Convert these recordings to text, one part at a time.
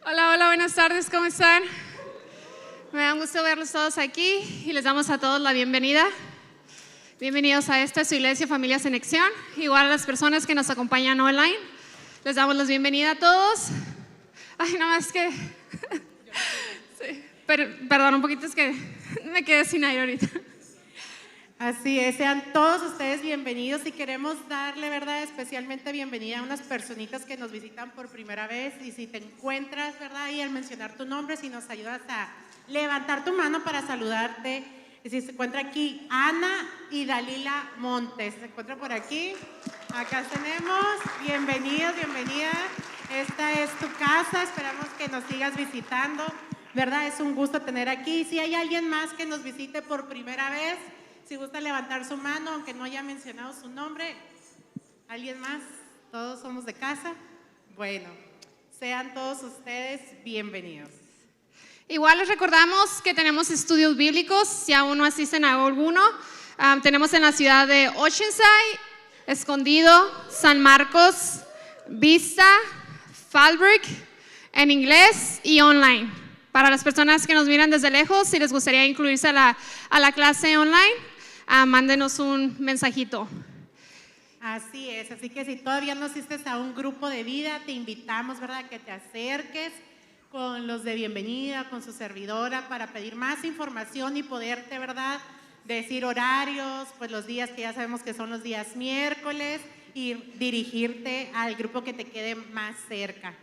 Hola, hola, buenas tardes, ¿cómo están? Me da un gusto verlos todos aquí y les damos a todos la bienvenida. Bienvenidos a esta su iglesia Familias en Acción. Igual a las personas que nos acompañan online, les damos la bienvenida a todos. Ay, nada más que... Sí, perdón, un poquito, es que me quedé sin aire ahorita. Así es, sean todos ustedes bienvenidos y queremos darle, ¿verdad?, especialmente bienvenida a unas personitas que nos visitan por primera vez. Y si te encuentras, ¿verdad?, y al mencionar tu nombre, si nos ayudas a levantar tu mano para saludarte. Y si se encuentra aquí Ana y Dalila Montes, se encuentra por aquí. Acá tenemos, bienvenidos, bienvenida. Esta es tu casa, esperamos que nos sigas visitando, ¿verdad? Es un gusto tener aquí. Si hay alguien más que nos visite por primera vez, si gusta levantar su mano, aunque no haya mencionado su nombre. ¿Alguien más? ¿Todos somos de casa? Bueno, sean todos ustedes bienvenidos. Igual les recordamos que tenemos estudios bíblicos, si aún no asisten a alguno. Tenemos en la ciudad de Oceanside, Escondido, San Marcos, Vista, Fallbrook, en inglés y online. Para las personas que nos miran desde lejos, si les gustaría incluirse a la clase online, mándenos un mensajito. Así es, así que si todavía no asistes a un grupo de vida, te invitamos, ¿verdad?, que te acerques con los de bienvenida, con su servidora, para pedir más información y poderte, ¿verdad?, decir horarios, pues los días que ya sabemos que son los días miércoles, y dirigirte al grupo que te quede más cerca.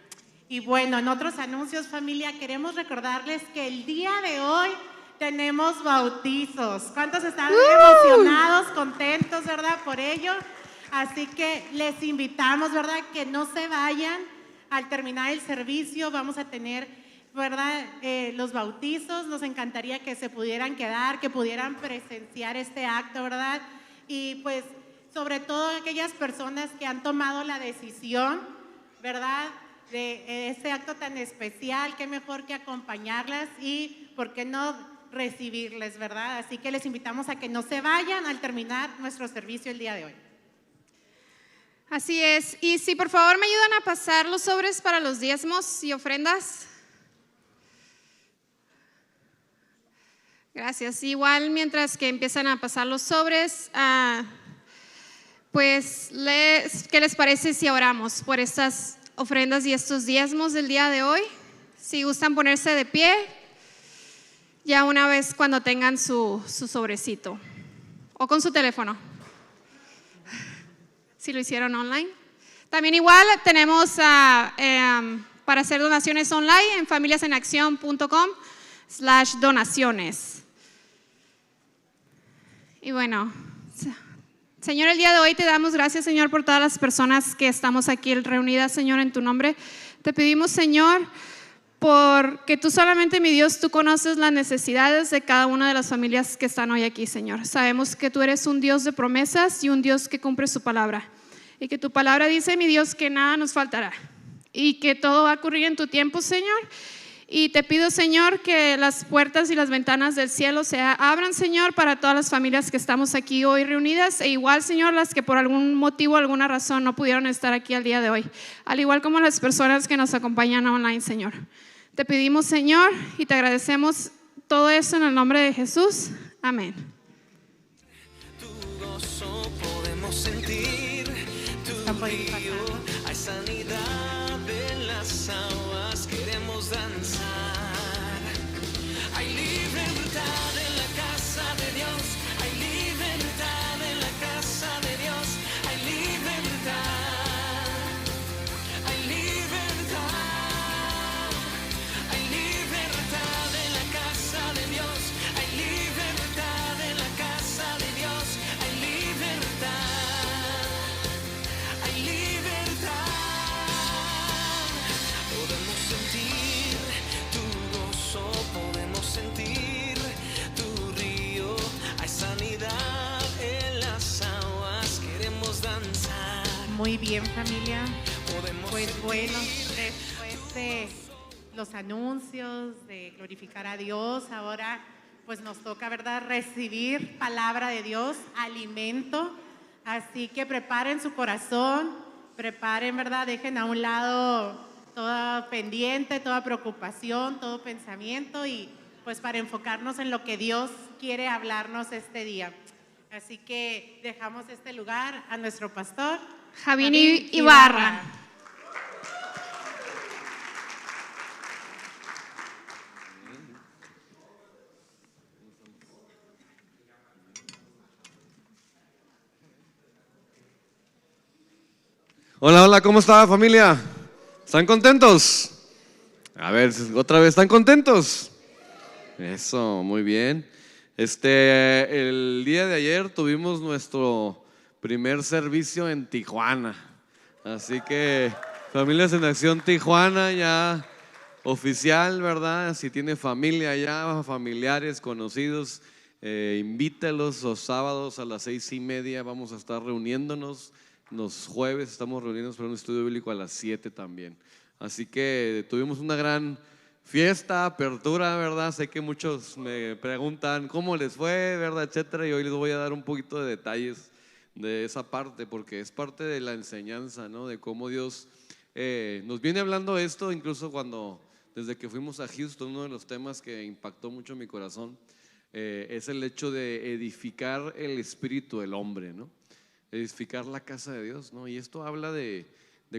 Y bueno, en otros anuncios, familia, queremos recordarles que el día de hoy tenemos bautizos. ¿Cuántos están emocionados, contentos, verdad, por ello? Así que les invitamos, ¿verdad?, que no se vayan. Al terminar el servicio vamos a tener, ¿verdad?, los bautizos. Nos encantaría que se pudieran quedar, que pudieran presenciar este acto, ¿verdad? Y pues, sobre todo aquellas personas que han tomado la decisión, ¿verdad?, de este acto tan especial, qué mejor que acompañarlas y, ¿por qué no recibirles, verdad? Así que les invitamos a que no se vayan al terminar nuestro servicio el día de hoy. Así es, y si por favor me ayudan a pasar los sobres para los diezmos y ofrendas. Gracias. Igual mientras que empiezan a pasar los sobres, pues, ¿qué les parece si oramos por estas ofrendas y estos diezmos del día de hoy? Si gustan ponerse de pie, ya una vez cuando tengan su sobrecito, o con su teléfono, si lo hicieron online. También igual tenemos para hacer donaciones online en familiasenaccion.com/donaciones. Y bueno, Señor, el día de hoy te damos gracias, Señor, por todas las personas que estamos aquí reunidas, Señor, en tu nombre. Te pedimos, Señor, porque tú solamente, mi Dios, tú conoces las necesidades de cada una de las familias que están hoy aquí, Señor. Sabemos que tú eres un Dios de promesas y un Dios que cumple su palabra. Y que tu palabra dice, mi Dios, que nada nos faltará. Y que todo va a ocurrir en tu tiempo, Señor. Y te pido, Señor, que las puertas y las ventanas del cielo se abran, Señor, para todas las familias que estamos aquí hoy reunidas. E igual, Señor, las que por algún motivo, alguna razón no pudieron estar aquí al día de hoy. Al igual como las personas que nos acompañan online, Señor. Te pedimos, Señor, y te agradecemos todo eso en el nombre de Jesús. Amén. Tu gozo podemos sentir, tu brillo, hay sanidad en las aguas, queremos danzar. Hay libertad en la casa de Dios, hay libertad en la casa de Dios, hay libertad, hay libertad, hay libertad en la casa de Dios, hay libertad en la casa de Dios, hay libertad, hay libertad. Podemos sentir tu gozo, podemos sentir tu río, hay sanidad en las aguas, queremos danzar. Muy bien, familia. Podemos Pues sentir bueno, después de los anuncios, de glorificar a Dios, ahora pues nos toca, ¿verdad?, recibir palabra de Dios, alimento. Así que preparen su corazón, preparen, ¿verdad? Dejen a un lado toda pendiente, toda preocupación, todo pensamiento y pues para enfocarnos en lo que Dios quiere hablarnos este día. Así que dejamos este lugar a nuestro pastor Javín Ibarra. Hola, hola, ¿cómo está, familia? ¿Están contentos? A ver, otra vez, ¿están contentos? Eso, muy bien. El día de ayer tuvimos nuestro primer servicio en Tijuana. Así que, Familias en Acción Tijuana, ya oficial, ¿verdad? Si tiene familia allá, familiares, conocidos, invítalos los sábados a las 6:30. Vamos a estar reuniéndonos. Los jueves estamos reuniéndonos para un estudio bíblico a las 7 también. Así que tuvimos una gran fiesta, apertura, ¿verdad? Sé que muchos me preguntan cómo les fue, ¿verdad? Etcétera. Y hoy les voy a dar un poquito de detalles de esa parte, porque es parte de la enseñanza, ¿no? De cómo Dios nos viene hablando esto, incluso desde que fuimos a Houston, uno de los temas que impactó mucho mi corazón es el hecho de edificar el espíritu del hombre, ¿no? Edificar la casa de Dios, ¿no? Y esto habla de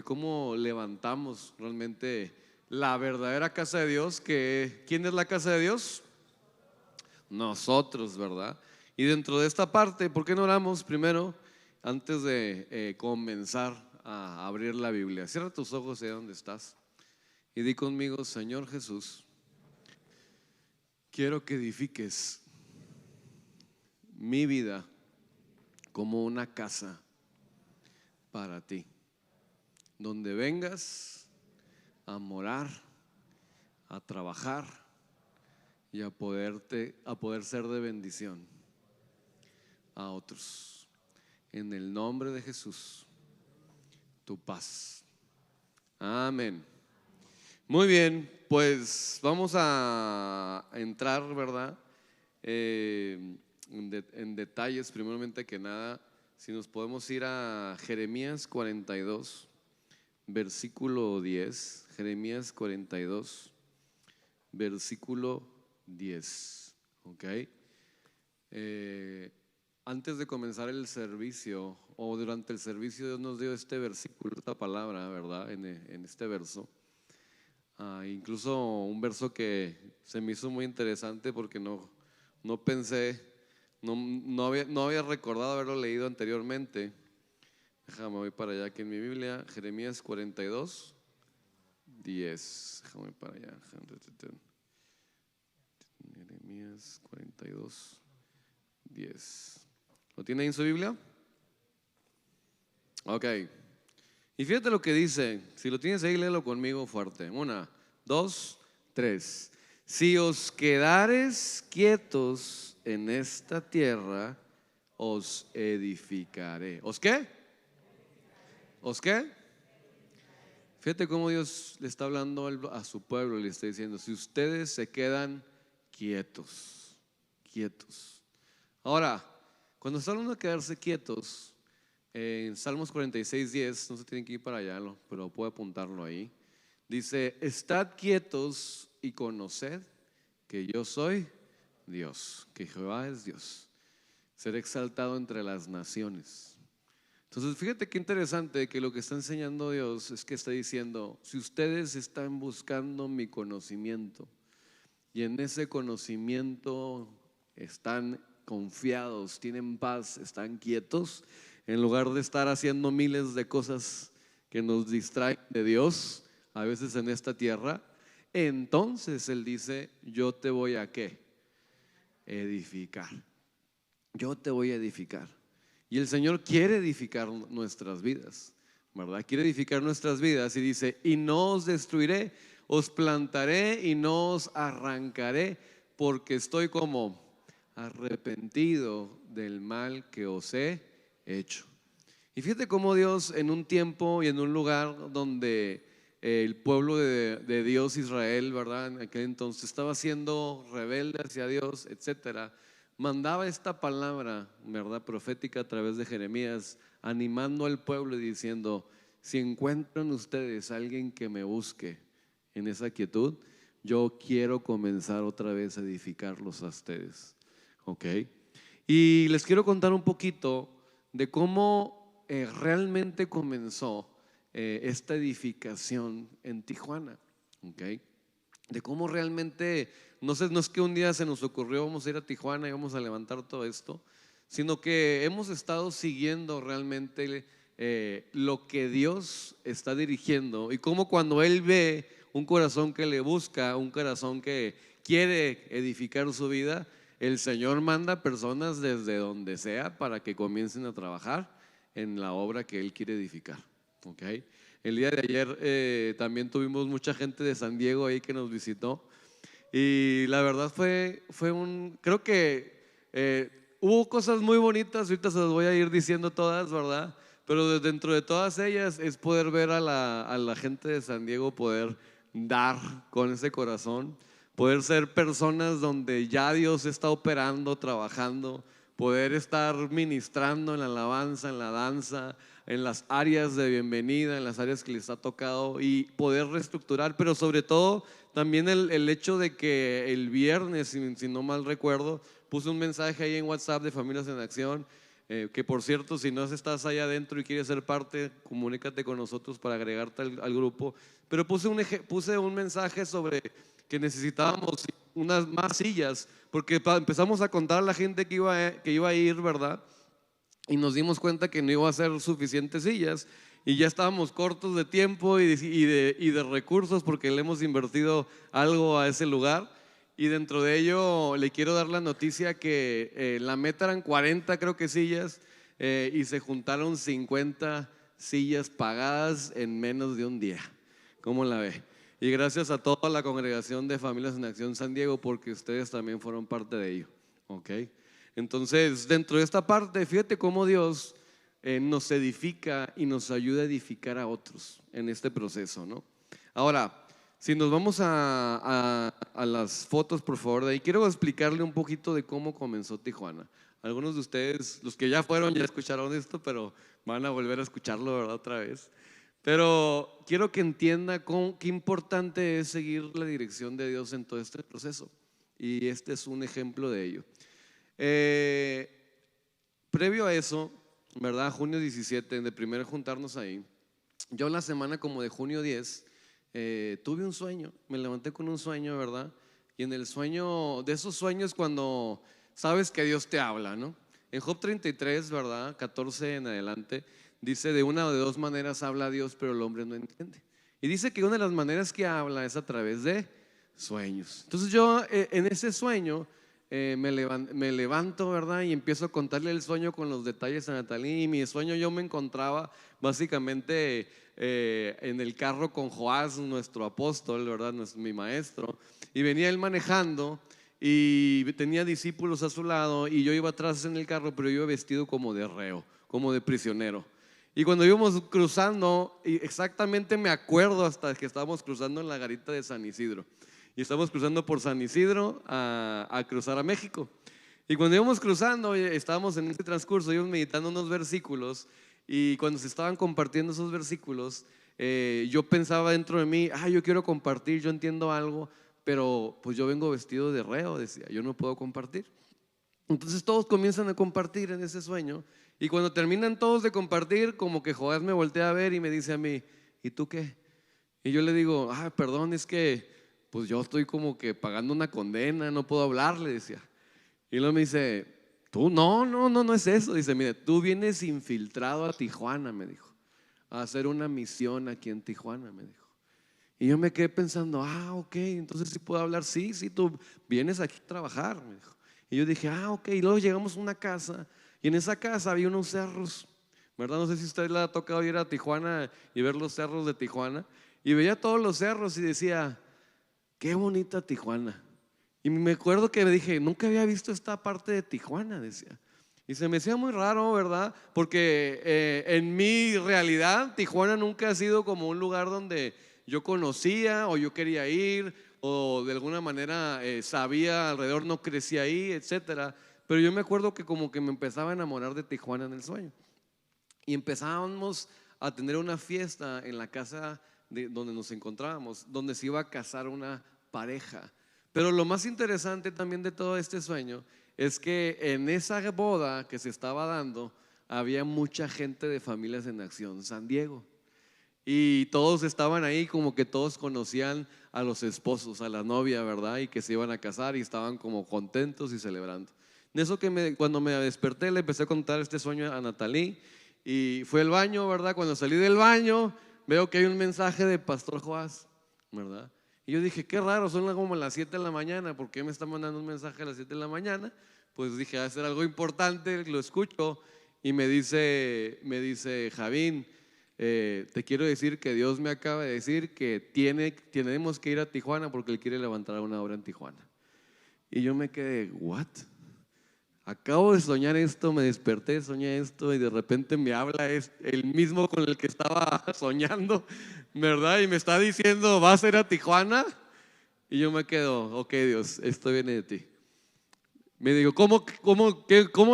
cómo levantamos realmente la verdadera casa de Dios. ¿Quién es la casa de Dios? Nosotros, ¿verdad? Y dentro de esta parte, ¿por qué no oramos primero antes de comenzar a abrir la Biblia? Cierra tus ojos ahí donde estás y di conmigo: Señor Jesús, quiero que edifiques mi vida como una casa para ti, donde vengas a morar, a trabajar y a poder ser de bendición a otros. En el nombre de Jesús, tu paz. Amén. Muy bien, pues vamos a entrar, ¿verdad? En detalles. Primeramente que nada, si nos podemos ir a Jeremías 42, versículo 10. Jeremías 42, versículo 10. Ok. Antes de comenzar el servicio, o durante el servicio, Dios nos dio este versículo, esta palabra, ¿verdad? En este verso. Incluso un verso que se me hizo muy interesante porque no pensé, no había recordado haberlo leído anteriormente. Déjame, voy para allá aquí en mi Biblia. Jeremías 42, 10. Déjame para allá. Jeremías 42, 10. ¿Lo tiene ahí en su Biblia? Ok. Y fíjate lo que dice. Si lo tienes ahí, léelo conmigo fuerte. 1, 2, 3. Si os quedares quietos en esta tierra, os edificaré. ¿Os qué? ¿Os qué? Fíjate cómo Dios le está hablando a su pueblo. Le está diciendo: si ustedes se quedan quietos, quietos. Ahora, cuando está hablando de quedarse quietos, en Salmos 46, 10, no se tienen que ir para allá, pero puedo apuntarlo ahí. Dice: estad quietos y conoced que yo soy Dios, que Jehová es Dios, seré exaltado entre las naciones. Entonces fíjate qué interesante que lo que está enseñando Dios es que está diciendo: si ustedes están buscando mi conocimiento y en ese conocimiento están confiados, tienen paz, están quietos, en lugar de estar haciendo miles de cosas que nos distraen de Dios a veces en esta tierra, entonces Él dice: yo te voy a ¿qué? Edificar. Yo te voy a edificar. Y el Señor quiere edificar nuestras vidas, ¿verdad? Quiere edificar nuestras vidas y dice: y no os destruiré, os plantaré y no os arrancaré, porque estoy como arrepentido del mal que os he hecho. Y fíjate cómo Dios, en un tiempo y en un lugar donde el pueblo de Dios, Israel, ¿verdad? En aquel entonces estaba siendo rebelde hacia Dios, etcétera, mandaba esta palabra, ¿verdad? Profética a través de Jeremías, animando al pueblo y diciendo: si encuentran ustedes a alguien que me busque en esa quietud, yo quiero comenzar otra vez a edificarlos a ustedes, ¿ok? Y les quiero contar un poquito de cómo realmente comenzó esta edificación en Tijuana, ¿ok? De cómo realmente, no es que un día se nos ocurrió vamos a ir a Tijuana y vamos a levantar todo esto, sino que hemos estado siguiendo realmente lo que Dios está dirigiendo y cómo cuando Él ve un corazón que le busca, un corazón que quiere edificar su vida, el Señor manda personas desde donde sea para que comiencen a trabajar en la obra que Él quiere edificar, ¿ok? El día de ayer también tuvimos mucha gente de San Diego ahí que nos visitó y la verdad creo que hubo cosas muy bonitas, ahorita se las voy a ir diciendo todas, ¿verdad? Pero dentro de todas ellas es poder ver a la gente de San Diego poder dar con ese corazón, poder ser personas donde ya Dios está operando, trabajando, poder estar ministrando en la alabanza, en la danza, en las áreas de bienvenida, en las áreas que les ha tocado y poder reestructurar, pero sobre todo también el hecho de que el viernes, si no mal recuerdo, puse un mensaje ahí en WhatsApp de Familias en Acción, que por cierto, si no estás allá adentro y quieres ser parte, comunícate con nosotros para agregarte al grupo. Pero puse un mensaje sobre que necesitábamos unas más sillas, porque empezamos a contar a la gente que iba a ir, ¿verdad? Y nos dimos cuenta que no iba a ser suficientes sillas y ya estábamos cortos de tiempo y de recursos porque le hemos invertido algo a ese lugar. Y dentro de ello le quiero dar la noticia que la meta eran 40 creo que sillas y se juntaron 50 sillas pagadas en menos de un día. ¿Cómo la ve? Y gracias a toda la congregación de Familias en Acción San Diego porque ustedes también fueron parte de ello, ¿ok? Entonces dentro de esta parte fíjate cómo Dios nos edifica y nos ayuda a edificar a otros en este proceso, ¿no? Ahora, si nos vamos a las fotos, por favor, de ahí quiero explicarle un poquito de cómo comenzó Tijuana. Algunos de ustedes, los que ya fueron, ya escucharon esto, pero van a volver a escucharlo, ¿verdad? Otra vez. Pero quiero que entienda qué importante es seguir la dirección de Dios en todo este proceso. Y este es un ejemplo de ello. Previo a eso, ¿verdad? Junio 17, de primero juntarnos ahí, yo la semana como de junio 10, tuve un sueño, me levanté con un sueño, ¿verdad? Y en el sueño, de esos sueños cuando sabes que Dios te habla, ¿no? En Job 33, ¿verdad? 14 en adelante, dice de una o de dos maneras habla Dios, pero el hombre no entiende. Y dice que una de las maneras que habla es a través de sueños. Entonces yo en ese sueño me levanto, ¿verdad? Y empiezo a contarle el sueño con los detalles a Natalí. Y mi sueño yo me encontraba básicamente en el carro con Joás, nuestro apóstol, ¿verdad? Mi maestro. Y venía él manejando y tenía discípulos a su lado y yo iba atrás en el carro, pero yo iba vestido como de reo, como de prisionero. Y cuando íbamos cruzando, y exactamente me acuerdo hasta que estábamos cruzando en la garita de San Isidro. Y estábamos cruzando por San Isidro a cruzar a México. Y cuando íbamos cruzando, estábamos en este transcurso, íbamos meditando unos versículos. Y cuando se estaban compartiendo esos versículos, yo pensaba dentro de mí, yo quiero compartir, yo entiendo algo, pero pues yo vengo vestido de reo, decía, yo no puedo compartir. Entonces todos comienzan a compartir en ese sueño. Y cuando terminan todos de compartir, como que Joás me voltea a ver y me dice a mí, ¿y tú qué? Y yo le digo, perdón, es que pues yo estoy como que pagando una condena, no puedo hablar, le decía. Y luego me dice, tú no es eso. Dice, mire, tú vienes infiltrado a Tijuana, me dijo, a hacer una misión aquí en Tijuana, me dijo. Y yo me quedé pensando, ok, entonces sí puedo hablar, sí, tú vienes aquí a trabajar, me dijo. Y yo dije, ok, y luego llegamos a una casa y en esa casa había unos cerros, ¿verdad? No sé si a usted le ha tocado ir a Tijuana y ver los cerros de Tijuana. Y veía todos los cerros y decía, qué bonita Tijuana. Y me acuerdo que me dije, nunca había visto esta parte de Tijuana, decía. Y se me hacía muy raro, ¿verdad? Porque en mi realidad Tijuana nunca ha sido como un lugar donde yo conocía o yo quería ir o de alguna manera sabía alrededor, no crecí ahí, etcétera. Pero yo me acuerdo que como que me empezaba a enamorar de Tijuana en el sueño. Y empezábamos a tener una fiesta en la casa donde nos encontrábamos, donde se iba a casar una pareja. Pero lo más interesante también de todo este sueño es que en esa boda que se estaba dando había mucha gente de Familias en Acción San Diego. Y todos estaban ahí, como que todos conocían a los esposos, a la novia, ¿verdad? Y que se iban a casar y estaban como contentos y celebrando. En eso que cuando me desperté le empecé a contar este sueño a Natalie y fue al baño, ¿verdad? Cuando salí del baño veo que hay un mensaje de Pastor Joás, ¿verdad? Y yo dije, qué raro, son como las 7 de la mañana, ¿por qué me está mandando un mensaje a las 7 de la mañana? Pues dije, va a ser algo importante, lo escucho y me dice Javín, te quiero decir que Dios me acaba de decir que tenemos que ir a Tijuana porque Él quiere levantar una obra en Tijuana. Y yo me quedé, ¿what? Acabo de soñar esto, me desperté, soñé esto y de repente me habla el mismo con el que estaba soñando, ¿verdad? Y me está diciendo, ¿vas a ir a Tijuana? Y yo me quedo, ok Dios, esto viene de ti. Me digo, ¿cómo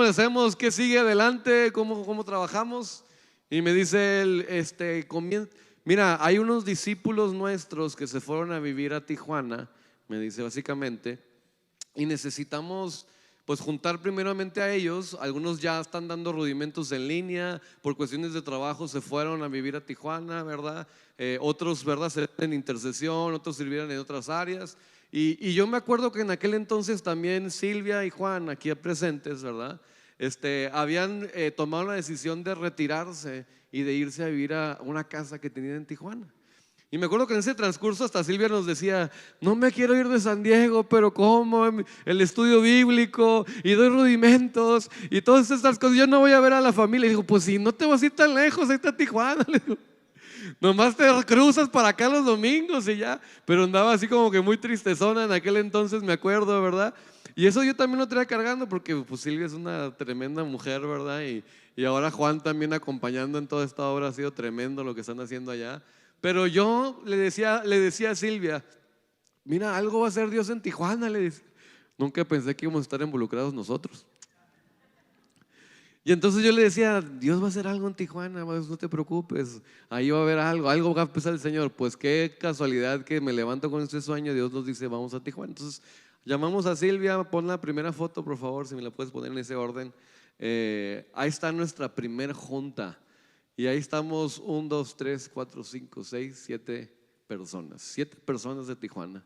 le hacemos? ¿Qué sigue adelante? ¿Cómo trabajamos? Y me dice él, mira, hay unos discípulos nuestros que se fueron a vivir a Tijuana, me dice básicamente, y necesitamos pues juntar primeramente a ellos. Algunos ya están dando rudimentos en línea, por cuestiones de trabajo se fueron a vivir a Tijuana, ¿verdad? Otros, ¿verdad? Se en intercesión, otros sirvieron en otras áreas. Y yo me acuerdo que en aquel entonces también Silvia y Juan, aquí presentes, ¿verdad? Habían tomado la decisión de retirarse y de irse a vivir a una casa que tenían en Tijuana. Y me acuerdo que en ese transcurso hasta Silvia nos decía, no me quiero ir de San Diego, pero ¿cómo? El estudio bíblico y doy rudimentos y todas estas cosas, yo no voy a ver a la familia. Y digo, pues si no te vas a ir tan lejos, ahí está Tijuana. Le digo, nomás te cruzas para acá los domingos y ya. Pero andaba así como que muy tristezona en aquel entonces, me acuerdo, ¿verdad? Y eso yo también lo traía cargando porque pues Silvia es una tremenda mujer, ¿verdad? Y ahora Juan también acompañando en toda esta obra, ha sido tremendo lo que están haciendo allá. Pero yo le decía a Silvia, mira, algo va a hacer Dios en Tijuana, le dice. Nunca pensé que íbamos a estar involucrados nosotros. Y entonces yo le decía, Dios va a hacer algo en Tijuana, no te preocupes, ahí va a haber algo va a empezar el Señor. Pues qué casualidad que me levanto con este sueño, Dios nos dice, vamos a Tijuana. Entonces llamamos a Silvia, pon la primera foto, por favor, si me la puedes poner en ese orden. Ahí está nuestra primer junta. Y ahí estamos 1, 2, 3, 4, 5, 6, 7 personas. 7 personas de Tijuana.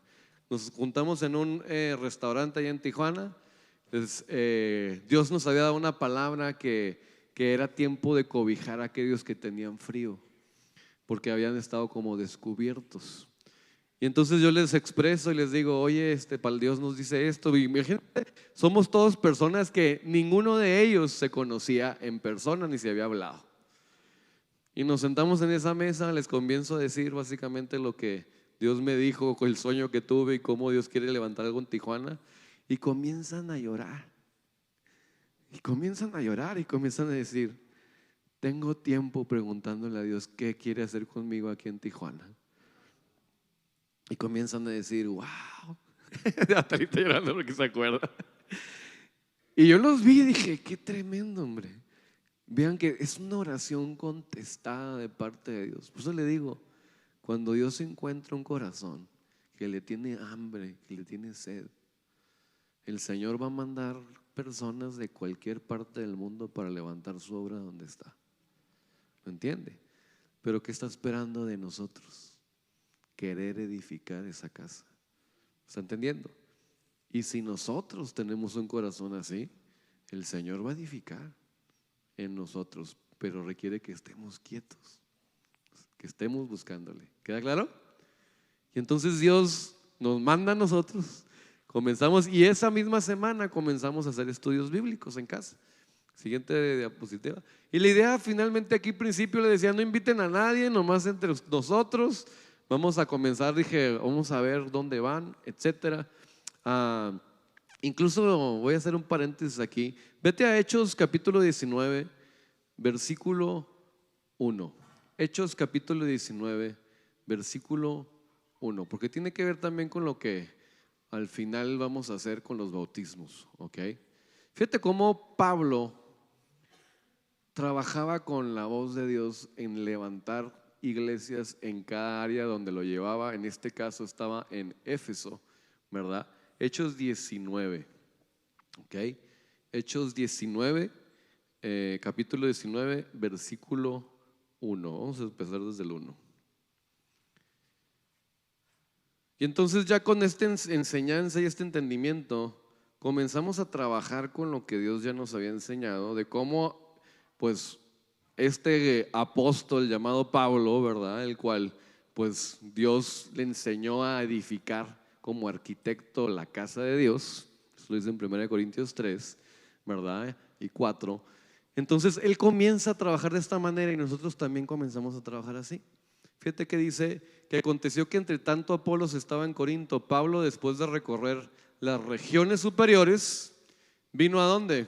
Nos juntamos en un restaurante allá en Tijuana. Entonces, Dios nos había dado una palabra que era tiempo de cobijar a aquellos que tenían frío, porque habían estado como descubiertos. Y entonces yo les expreso y les digo, oye, para Dios nos dice esto. Y imagínate, somos todos personas que ninguno de ellos se conocía en persona ni se había hablado. Y nos sentamos en esa mesa, les comienzo a decir básicamente lo que Dios me dijo, con el sueño que tuve y cómo Dios quiere levantar algo en Tijuana. Y comienzan a llorar. Y comienzan a decir, tengo tiempo preguntándole a Dios qué quiere hacer conmigo aquí en Tijuana. Y comienzan a decir, wow. Hasta ahorita llorando porque se acuerda. Y yo los vi y dije, qué tremendo, hombre. Vean que es una oración contestada de parte de Dios. Por eso le digo, cuando Dios encuentra un corazón que le tiene hambre, que le tiene sed, el Señor va a mandar personas de cualquier parte del mundo para levantar su obra donde está. ¿Lo entiende? Pero ¿qué está esperando de nosotros? Querer edificar esa casa. ¿Está entendiendo? Y si nosotros tenemos un corazón así, el Señor va a edificar en nosotros, pero requiere que estemos quietos, que estemos buscándole. ¿Queda claro? Y entonces Dios nos manda a nosotros, comenzamos, y esa misma semana comenzamos a hacer estudios bíblicos en casa. Siguiente diapositiva. Y la idea finalmente aquí, principio le decía, no inviten a nadie, nomás entre nosotros. Vamos a comenzar, dije, vamos a ver dónde van, etcétera. Incluso voy a hacer un paréntesis aquí. Vete a Hechos capítulo 19, versículo 1. Hechos capítulo 19, versículo 1. Porque tiene que ver también con lo que al final vamos a hacer con los bautismos. ¿Ok? Fíjate cómo Pablo trabajaba con la voz de Dios en levantar iglesias en cada área donde lo llevaba. En este caso estaba en Éfeso, ¿verdad? Hechos 19, ¿ok? Hechos 19, capítulo 19, versículo 1. Vamos a empezar desde el 1. Y entonces ya con esta enseñanza y este entendimiento comenzamos a trabajar con lo que Dios ya nos había enseñado, de cómo pues este apóstol llamado Pablo, ¿verdad? El cual pues Dios le enseñó a edificar como arquitecto la casa de Dios. Eso lo dice en 1 Corintios 3, ¿verdad? Y 4. Entonces él comienza a trabajar de esta manera y nosotros también comenzamos a trabajar así. Fíjate que dice que aconteció que entre tanto Apolos estaba en Corinto, Pablo, después de recorrer las regiones superiores, vino ¿a dónde?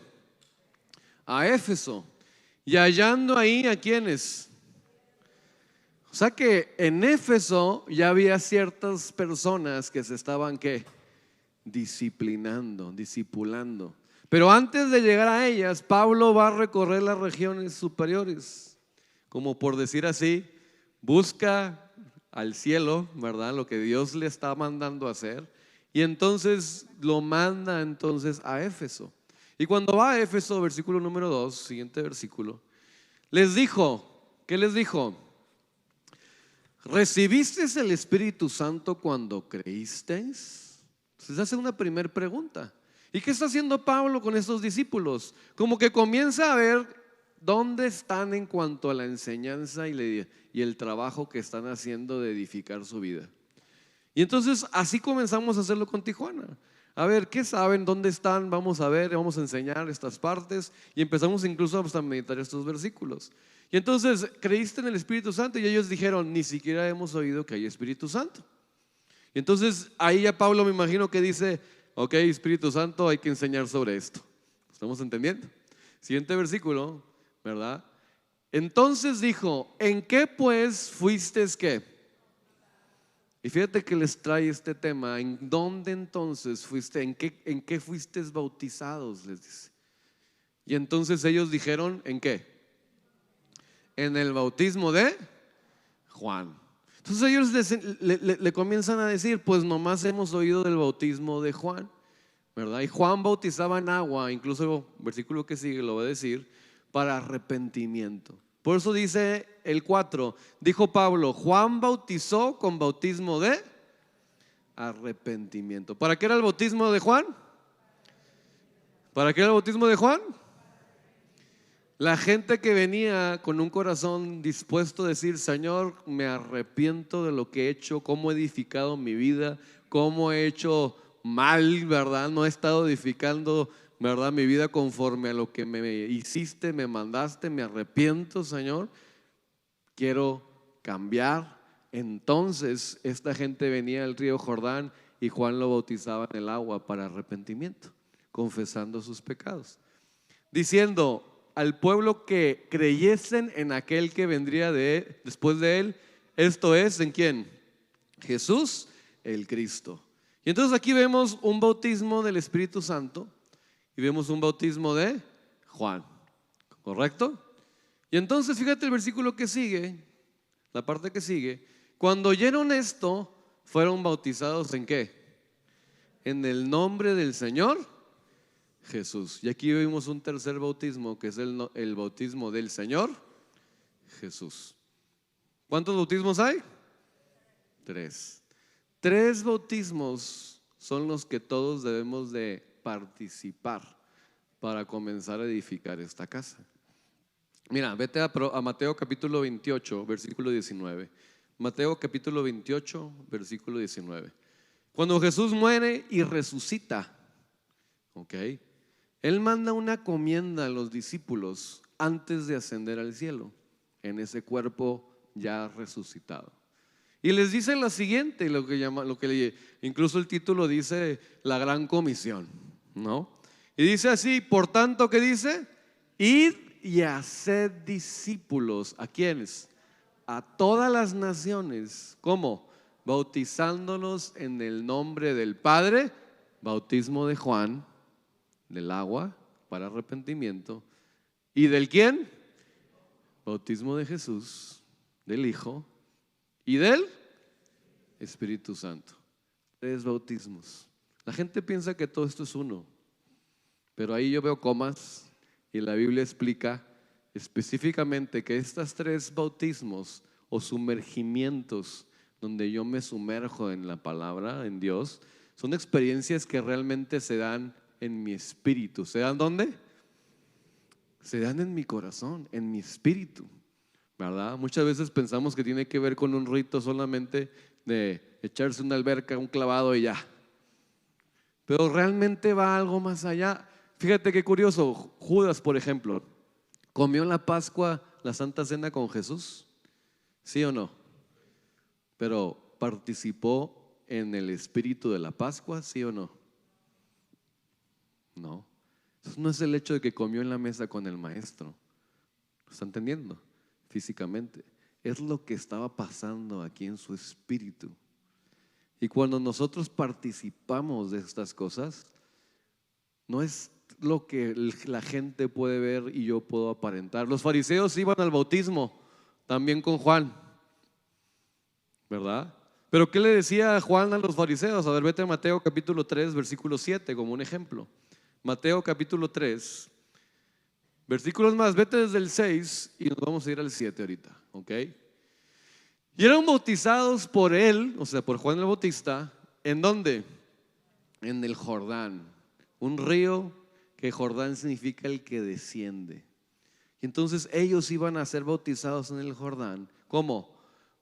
A Éfeso. Y hallando ahí ¿a quiénes? O sea que en Éfeso ya había ciertas personas que se estaban ¿qué? Discipulando. Pero antes de llegar a ellas, Pablo va a recorrer las regiones superiores, como por decir así, busca al cielo, ¿verdad? Lo que Dios le está mandando a hacer, y entonces lo manda entonces a Éfeso. Y cuando va a Éfeso, versículo número 2, siguiente versículo, les dijo, ¿qué les dijo? ¿Recibisteis el Espíritu Santo cuando creísteis? Se hace una primera pregunta. ¿Y qué está haciendo Pablo con estos discípulos? Como que comienza a ver dónde están en cuanto a la enseñanza y el trabajo que están haciendo de edificar su vida. Y entonces así comenzamos a hacerlo con Tijuana. A ver, ¿qué saben? ¿Dónde están? Vamos a ver, vamos a enseñar estas partes. Y empezamos incluso a meditar estos versículos. Y entonces, ¿creíste en el Espíritu Santo? Y ellos dijeron, ni siquiera hemos oído que hay Espíritu Santo. Y entonces ahí ya Pablo me imagino que dice, ok, Espíritu Santo, hay que enseñar sobre esto. ¿Estamos entendiendo? Siguiente versículo, ¿verdad? Entonces dijo, ¿en qué pues fuisteis qué? Y fíjate que les trae este tema, ¿en dónde entonces fuiste? ¿En qué fuisteis bautizados? Les dice. Y entonces ellos dijeron, ¿en qué? En el bautismo de Juan. Entonces ellos le comienzan a decir, pues nomás hemos oído del bautismo de Juan, ¿verdad? Y Juan bautizaba en agua, incluso el versículo que sigue lo va a decir, para arrepentimiento. Por eso dice el 4, dijo Pablo, Juan bautizó con bautismo de arrepentimiento. ¿Para qué era el bautismo de Juan? ¿Para qué era el bautismo de Juan? La gente que venía con un corazón dispuesto a decir, Señor, me arrepiento de lo que he hecho, cómo he edificado mi vida, cómo he hecho mal, ¿verdad? No he estado edificando, ¿verdad? Mi vida conforme a lo que me hiciste, me mandaste, me arrepiento, Señor, quiero cambiar. Entonces esta gente venía al río Jordán y Juan lo bautizaba en el agua para arrepentimiento, confesando sus pecados, diciendo al pueblo que creyesen en aquel que vendría después de él, esto es, ¿en quién? Jesús el Cristo. Y entonces aquí vemos un bautismo del Espíritu Santo y vemos un bautismo de Juan, ¿correcto? Y entonces fíjate el versículo que sigue, la parte que sigue, cuando oyeron esto, fueron bautizados ¿en qué? En el nombre del Señor Jesús. Y aquí vimos un tercer bautismo, que es el bautismo del Señor Jesús. ¿Cuántos bautismos hay? 3. 3 bautismos son los que todos debemos de participar para comenzar a edificar esta casa. Mira, vete a Mateo capítulo 28, versículo 19. Mateo capítulo 28, versículo 19. Cuando Jesús muere y resucita, ¿ok? Él manda una comienda a los discípulos antes de ascender al cielo, en ese cuerpo ya resucitado. Y les dice lo siguiente, incluso el título dice la gran comisión, ¿no? Y dice así, por tanto, ¿qué dice? Id y haced discípulos. ¿A quiénes? A todas las naciones. ¿Cómo? Bautizándolos en el nombre del Padre, bautismo de Juan, del agua para arrepentimiento. ¿Y del quién? bautismo de Jesús, del Hijo y del Espíritu Santo. 3 bautismos. La gente piensa que todo esto es uno, pero ahí yo veo comas y la Biblia explica específicamente que estas 3 bautismos o sumergimientos donde yo me sumerjo en la palabra, en Dios, son experiencias que realmente se dan en mi espíritu. ¿Se dan dónde? Se dan en mi corazón, en mi espíritu, ¿verdad? Muchas veces pensamos que tiene que ver con un rito solamente de echarse una alberca, un clavado y ya. Pero realmente va algo más allá. Fíjate qué curioso, Judas, por ejemplo, ¿comió la Pascua, la Santa Cena con Jesús? ¿Sí o no? Pero ¿participó en el espíritu de la Pascua? ¿Sí o no? No. Eso no es el hecho de que comió en la mesa con el maestro. ¿Lo está entendiendo? Físicamente. Es lo que estaba pasando aquí en su espíritu. Y cuando nosotros participamos de estas cosas, no es lo que la gente puede ver y yo puedo aparentar. Los fariseos iban al bautismo también con Juan, ¿verdad? Pero ¿qué le decía Juan a los fariseos? A ver, vete a Mateo capítulo 3, versículo 7 como un ejemplo. Mateo capítulo 3, versículos más, vete desde el 6 y nos vamos a ir al 7 ahorita, ¿ok? Y eran bautizados por él, o sea, por Juan el Bautista, ¿en dónde? En el Jordán, un río que Jordán significa el que desciende. Y entonces ellos iban a ser bautizados en el Jordán, ¿cómo?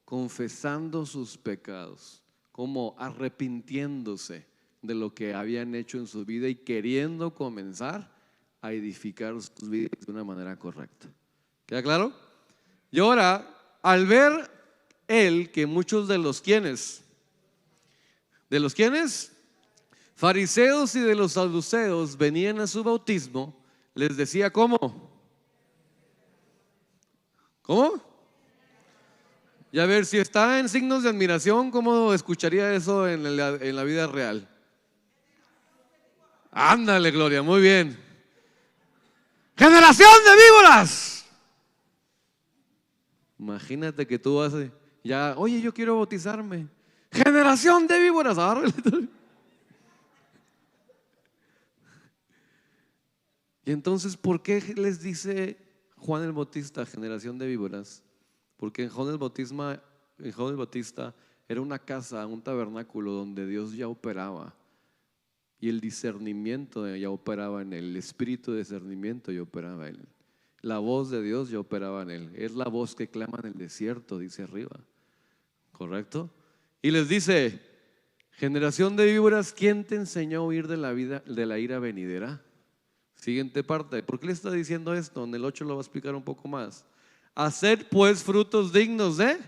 Confesando sus pecados, como arrepintiéndose de lo que habían hecho en su vida y queriendo comenzar a edificar sus vidas de una manera correcta. ¿Queda claro? Y ahora, al ver él que muchos de los quienes, fariseos y de los saduceos venían a su bautismo, les decía ¿cómo? Y a ver, si está en signos de admiración, ¿cómo escucharía eso en la vida real? Ándale, Gloria, muy bien. ¡Generación de víboras! Imagínate que tú vas ya, oye, yo quiero bautizarme. ¡Generación de víboras! Y entonces, ¿por qué les dice Juan el Bautista generación de víboras? Porque en Juan el Bautista era una casa, un tabernáculo donde Dios ya operaba. Y el discernimiento ya operaba en él, el espíritu de discernimiento ya operaba en él. La voz de Dios ya operaba en él. Es la voz que clama en el desierto, dice arriba. ¿Correcto? Y les dice, generación de víboras, ¿quién te enseñó a huir de la ira venidera? Siguiente parte. ¿Por qué le está diciendo esto? En el 8 lo va a explicar un poco más. Haced pues frutos dignos de.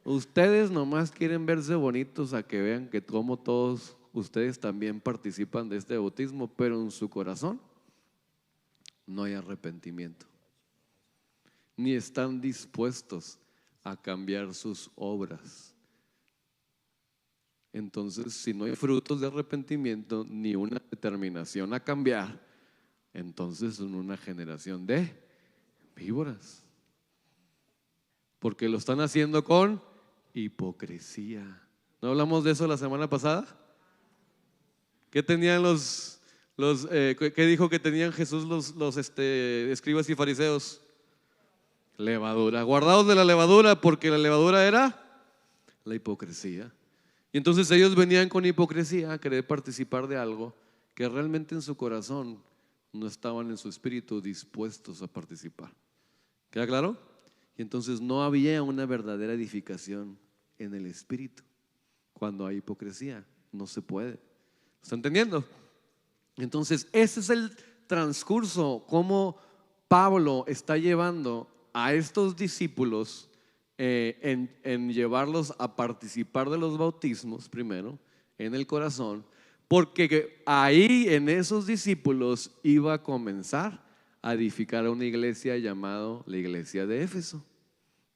Ustedes nomás quieren verse bonitos a que vean que como todos ustedes también participan de este bautismo, pero en su corazón no hay arrepentimiento, ni están dispuestos a cambiar sus obras. Entonces, si no hay frutos de arrepentimiento ni una determinación a cambiar, entonces son una generación de víboras, porque lo están haciendo con hipocresía. ¿No hablamos de eso la semana pasada? ¿Qué tenían qué dijo que tenían Jesús los escribas y fariseos? Levadura, guardados de la levadura, porque la levadura era la hipocresía. Y entonces ellos venían con hipocresía a querer participar de algo que realmente en su corazón no estaban en su espíritu dispuestos a participar. ¿Queda claro? Y entonces no había una verdadera edificación en el espíritu. Cuando hay hipocresía, no se puede. ¿Está entendiendo? Entonces ese es el transcurso, cómo Pablo está llevando a estos discípulos en llevarlos a participar de los bautismos primero en el corazón, porque ahí en esos discípulos iba a comenzar a edificar una iglesia llamada la iglesia de Éfeso,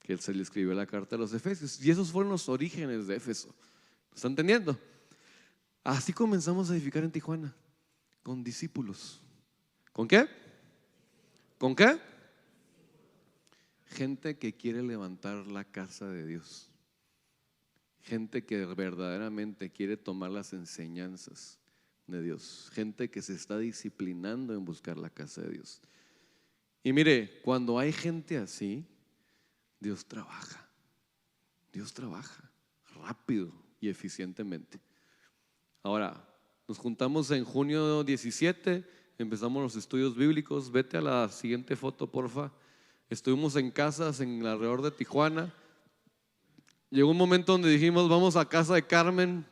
que se le escribió la carta a los Efesios, y esos fueron los orígenes de Éfeso. ¿Está entendiendo? Así comenzamos a edificar en Tijuana, con discípulos. ¿Con qué? ¿Con qué? gente que quiere levantar la casa de Dios, gente que verdaderamente quiere tomar las enseñanzas de Dios, gente que se está disciplinando en buscar la casa de Dios. Y mire, cuando hay gente así, Dios trabaja rápido y eficientemente. Ahora, nos juntamos en junio 17, empezamos los estudios bíblicos. Vete a la siguiente foto, porfa. Estuvimos en casas en alrededor de Tijuana. Llegó un momento donde dijimos, vamos a casa de Carmen,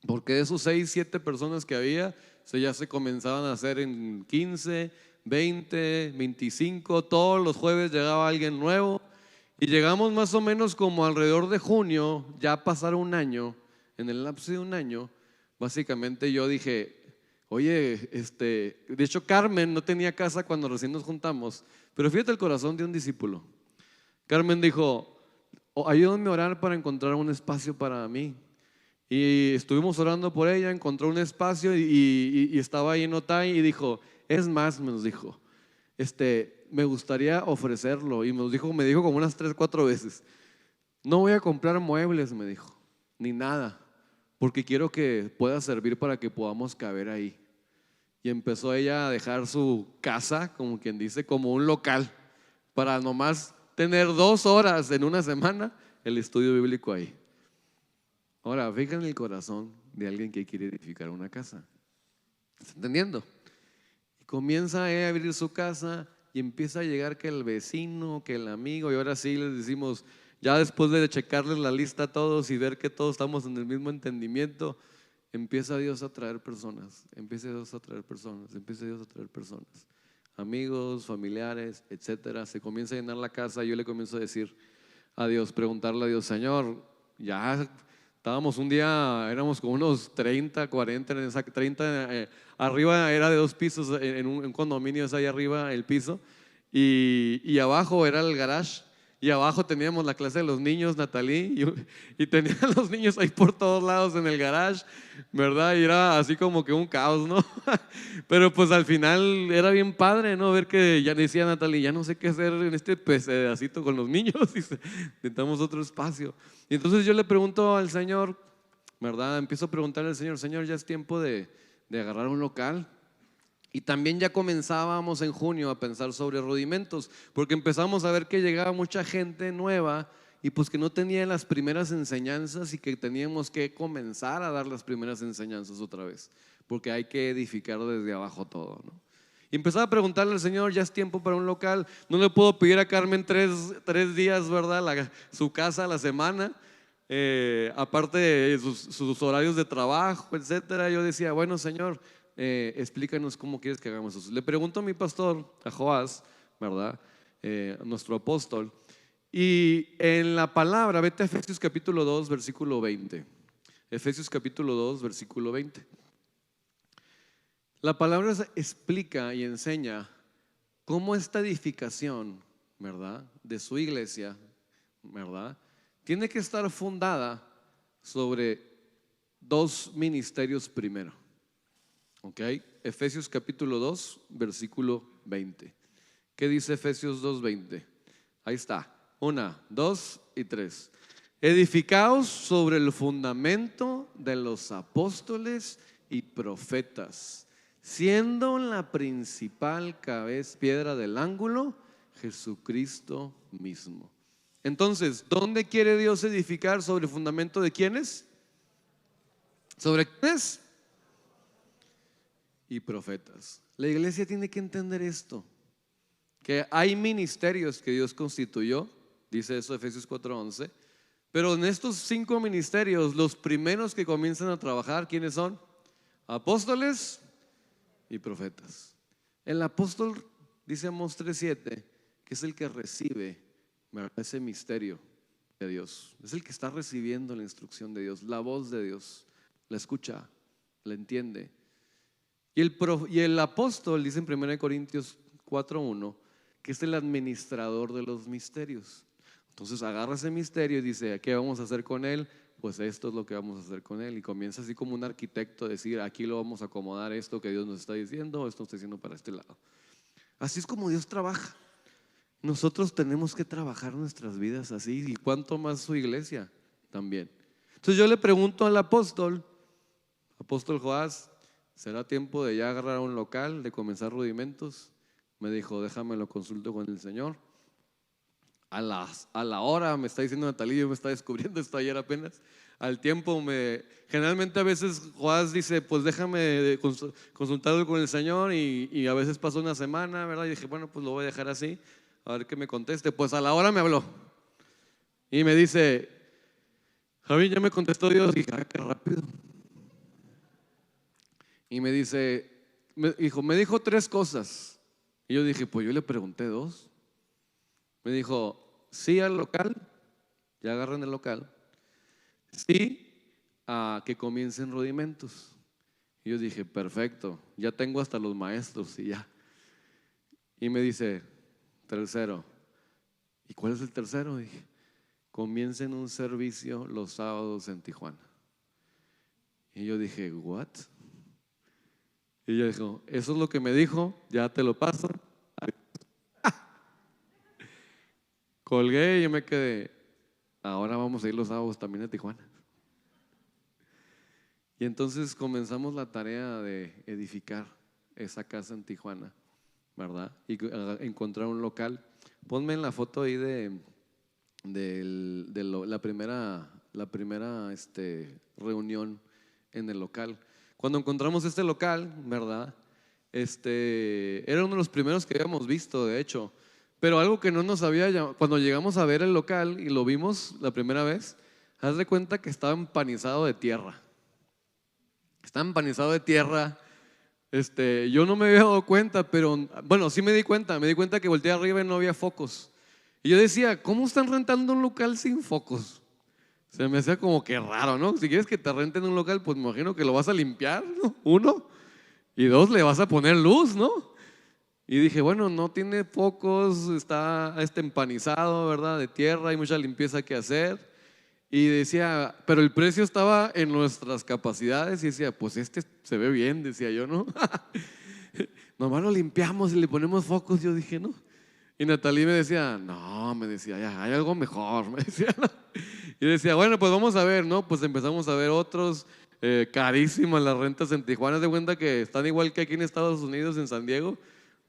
porque de esos 6, 7 personas que había, ya se comenzaban a hacer en 15, 20, 25. Todos los jueves llegaba alguien nuevo. Y llegamos más o menos como alrededor de junio, ya pasaron un año. En el lapso de un año, básicamente yo dije, oye, de hecho Carmen no tenía casa cuando recién nos juntamos, pero fíjate el corazón de un discípulo. Carmen dijo, ayúdame a orar para encontrar un espacio para mí. Y estuvimos orando por ella, encontró un espacio y estaba ahí en Otay y dijo, es más, nos dijo, me gustaría ofrecerlo. Y me dijo como unas 3, 4 veces, no voy a comprar muebles, me dijo, ni nada, porque quiero que pueda servir para que podamos caber ahí. Y empezó ella a dejar su casa, como quien dice, como un local, para nomás tener 2 horas en una semana el estudio bíblico ahí. Ahora, fíjense el corazón de alguien que quiere edificar una casa. ¿Estás entendiendo? Y comienza a abrir su casa y empieza a llegar que el vecino, que el amigo, y ahora sí les decimos, ya después de checarles la lista a todos y ver que todos estamos en el mismo entendimiento, empieza Dios a traer personas, empieza Dios a traer personas, amigos, familiares, etcétera. Se comienza a llenar la casa y yo le comienzo a decir a Dios, preguntarle a Dios, Señor, ya estábamos un día, éramos como unos 30, 40, 30, arriba era de 2 pisos, en un condominio es ahí arriba el piso, y abajo era el garage. Y abajo teníamos la clase de los niños, Natalí, y tenían los niños ahí por todos lados en el garage, ¿verdad? Y era así como que un caos, ¿no? Pero pues al final era bien padre, ¿no? Ver que ya decía Natalí, ya no sé qué hacer en este pedacito con los niños, y necesitamos otro espacio. Y entonces yo le pregunto al Señor, ¿verdad? Empiezo a preguntarle al Señor, Señor, ya es tiempo de agarrar un local. Y también ya comenzábamos en junio a pensar sobre rudimentos, porque empezamos a ver que llegaba mucha gente nueva y pues que no tenía las primeras enseñanzas y que teníamos que comenzar a dar las primeras enseñanzas otra vez, porque hay que edificar desde abajo todo, ¿no? Y empezaba a preguntarle al Señor, ya es tiempo para un local, no le puedo pedir a Carmen 3 días, ¿verdad? Su casa a la semana, aparte de sus horarios de trabajo, etcétera. Yo decía, bueno, Señor, explícanos cómo quieres que hagamos eso. Le pregunto a mi pastor, a Joás, ¿verdad? Nuestro apóstol. Y en la palabra, vete a Efesios capítulo 2, versículo 20. Efesios capítulo 2, versículo 20. La palabra explica y enseña cómo esta edificación, ¿verdad?, de su iglesia, ¿verdad?, tiene que estar fundada sobre 2 ministerios primero. Ok, Efesios capítulo 2, versículo 20. ¿Qué dice Efesios 2:20? Ahí está, 1, 2 y 3. Edificaos sobre el fundamento de los apóstoles y profetas, siendo la principal piedra del ángulo Jesucristo mismo. Entonces, ¿dónde quiere Dios edificar? ¿Sobre el fundamento de quiénes? ¿Sobre quiénes? Y profetas. La iglesia tiene que entender esto, que hay ministerios que Dios constituyó, dice eso Efesios 4:11, pero en estos 5 ministerios, los primeros que comienzan a trabajar, ¿quiénes son? Apóstoles y profetas. El apóstol, dice Amós 3:7, que es el que recibe, ¿verdad?, ese misterio de Dios, es el que está recibiendo la instrucción de Dios, la voz de Dios, la escucha, la entiende. Y el apóstol dice en 1 Corintios 4:1 que es el administrador de los misterios. Entonces agarra ese misterio y dice, ¿qué vamos a hacer con él? Pues esto es lo que vamos a hacer con él. Y comienza así como un arquitecto a decir, aquí lo vamos a acomodar, esto que Dios nos está diciendo, esto está diciendo para este lado. Así es como Dios trabaja. nosotros tenemos que trabajar nuestras vidas así, y cuánto más su iglesia también. Entonces yo le pregunto al apóstol Joás, ¿será tiempo de ya agarrar un local, de comenzar rudimentos? Me dijo, déjame lo consulto con el Señor. A la hora, me está diciendo Natalia, yo me está descubriendo esto ayer apenas. Al tiempo, generalmente a veces Joás dice, pues déjame consultarlo con el Señor, y a veces pasó una semana, ¿verdad? Y dije, bueno, pues lo voy a dejar así, a ver qué me conteste. Pues a la hora me habló y me dice, Javi, ya me contestó Dios. Y dije, qué rápido. Y me dice, me dijo 3 cosas. Y yo dije, pues yo le pregunté 2. Me dijo, sí al local, ya agarran el local. Sí a que comiencen rudimentos. Y yo dije, perfecto, ya tengo hasta los maestros y ya. Y me dice, tercero. ¿Y cuál es el tercero? Dije, comiencen un servicio los sábados en Tijuana. Y yo dije, ¿what? Y ella dijo, eso es lo que me dijo, ya te lo paso. Colgué y yo me quedé, ahora vamos a ir los sábados también a Tijuana. Y entonces comenzamos la tarea de edificar esa casa en Tijuana, ¿verdad? Y encontrar un local. Ponme en la foto ahí de la primera reunión en el local. Cuando encontramos este local, ¿verdad? Era uno de los primeros que habíamos visto, de hecho. Pero algo que no nos había llamado, cuando llegamos a ver el local y lo vimos la primera vez, haz de cuenta que estaba empanizado de tierra. Estaba empanizado de tierra. Yo no me había dado cuenta, pero bueno, sí me di cuenta que volteé arriba y no había focos. Y yo decía, ¿cómo están rentando un local sin focos? Se me hacía como que raro, ¿no? Si quieres que te renten un local, pues me imagino que lo vas a limpiar, ¿no? 1, y 2, le vas a poner luz, ¿no? Y dije, bueno, no tiene focos, está empanizado, ¿verdad? De tierra, hay mucha limpieza que hacer. Y decía, pero el precio estaba en nuestras capacidades. Y decía, pues se ve bien, decía yo, ¿no? Nomás lo limpiamos y le ponemos focos. Yo dije, no. Y Natalie me decía, no, me decía, ya, hay algo mejor, me decía, ¿no? Y decía, bueno, pues vamos a ver, ¿no? Pues empezamos a ver otros, carísimas las rentas en Tijuana. De cuenta que están igual que aquí en Estados Unidos, en San Diego,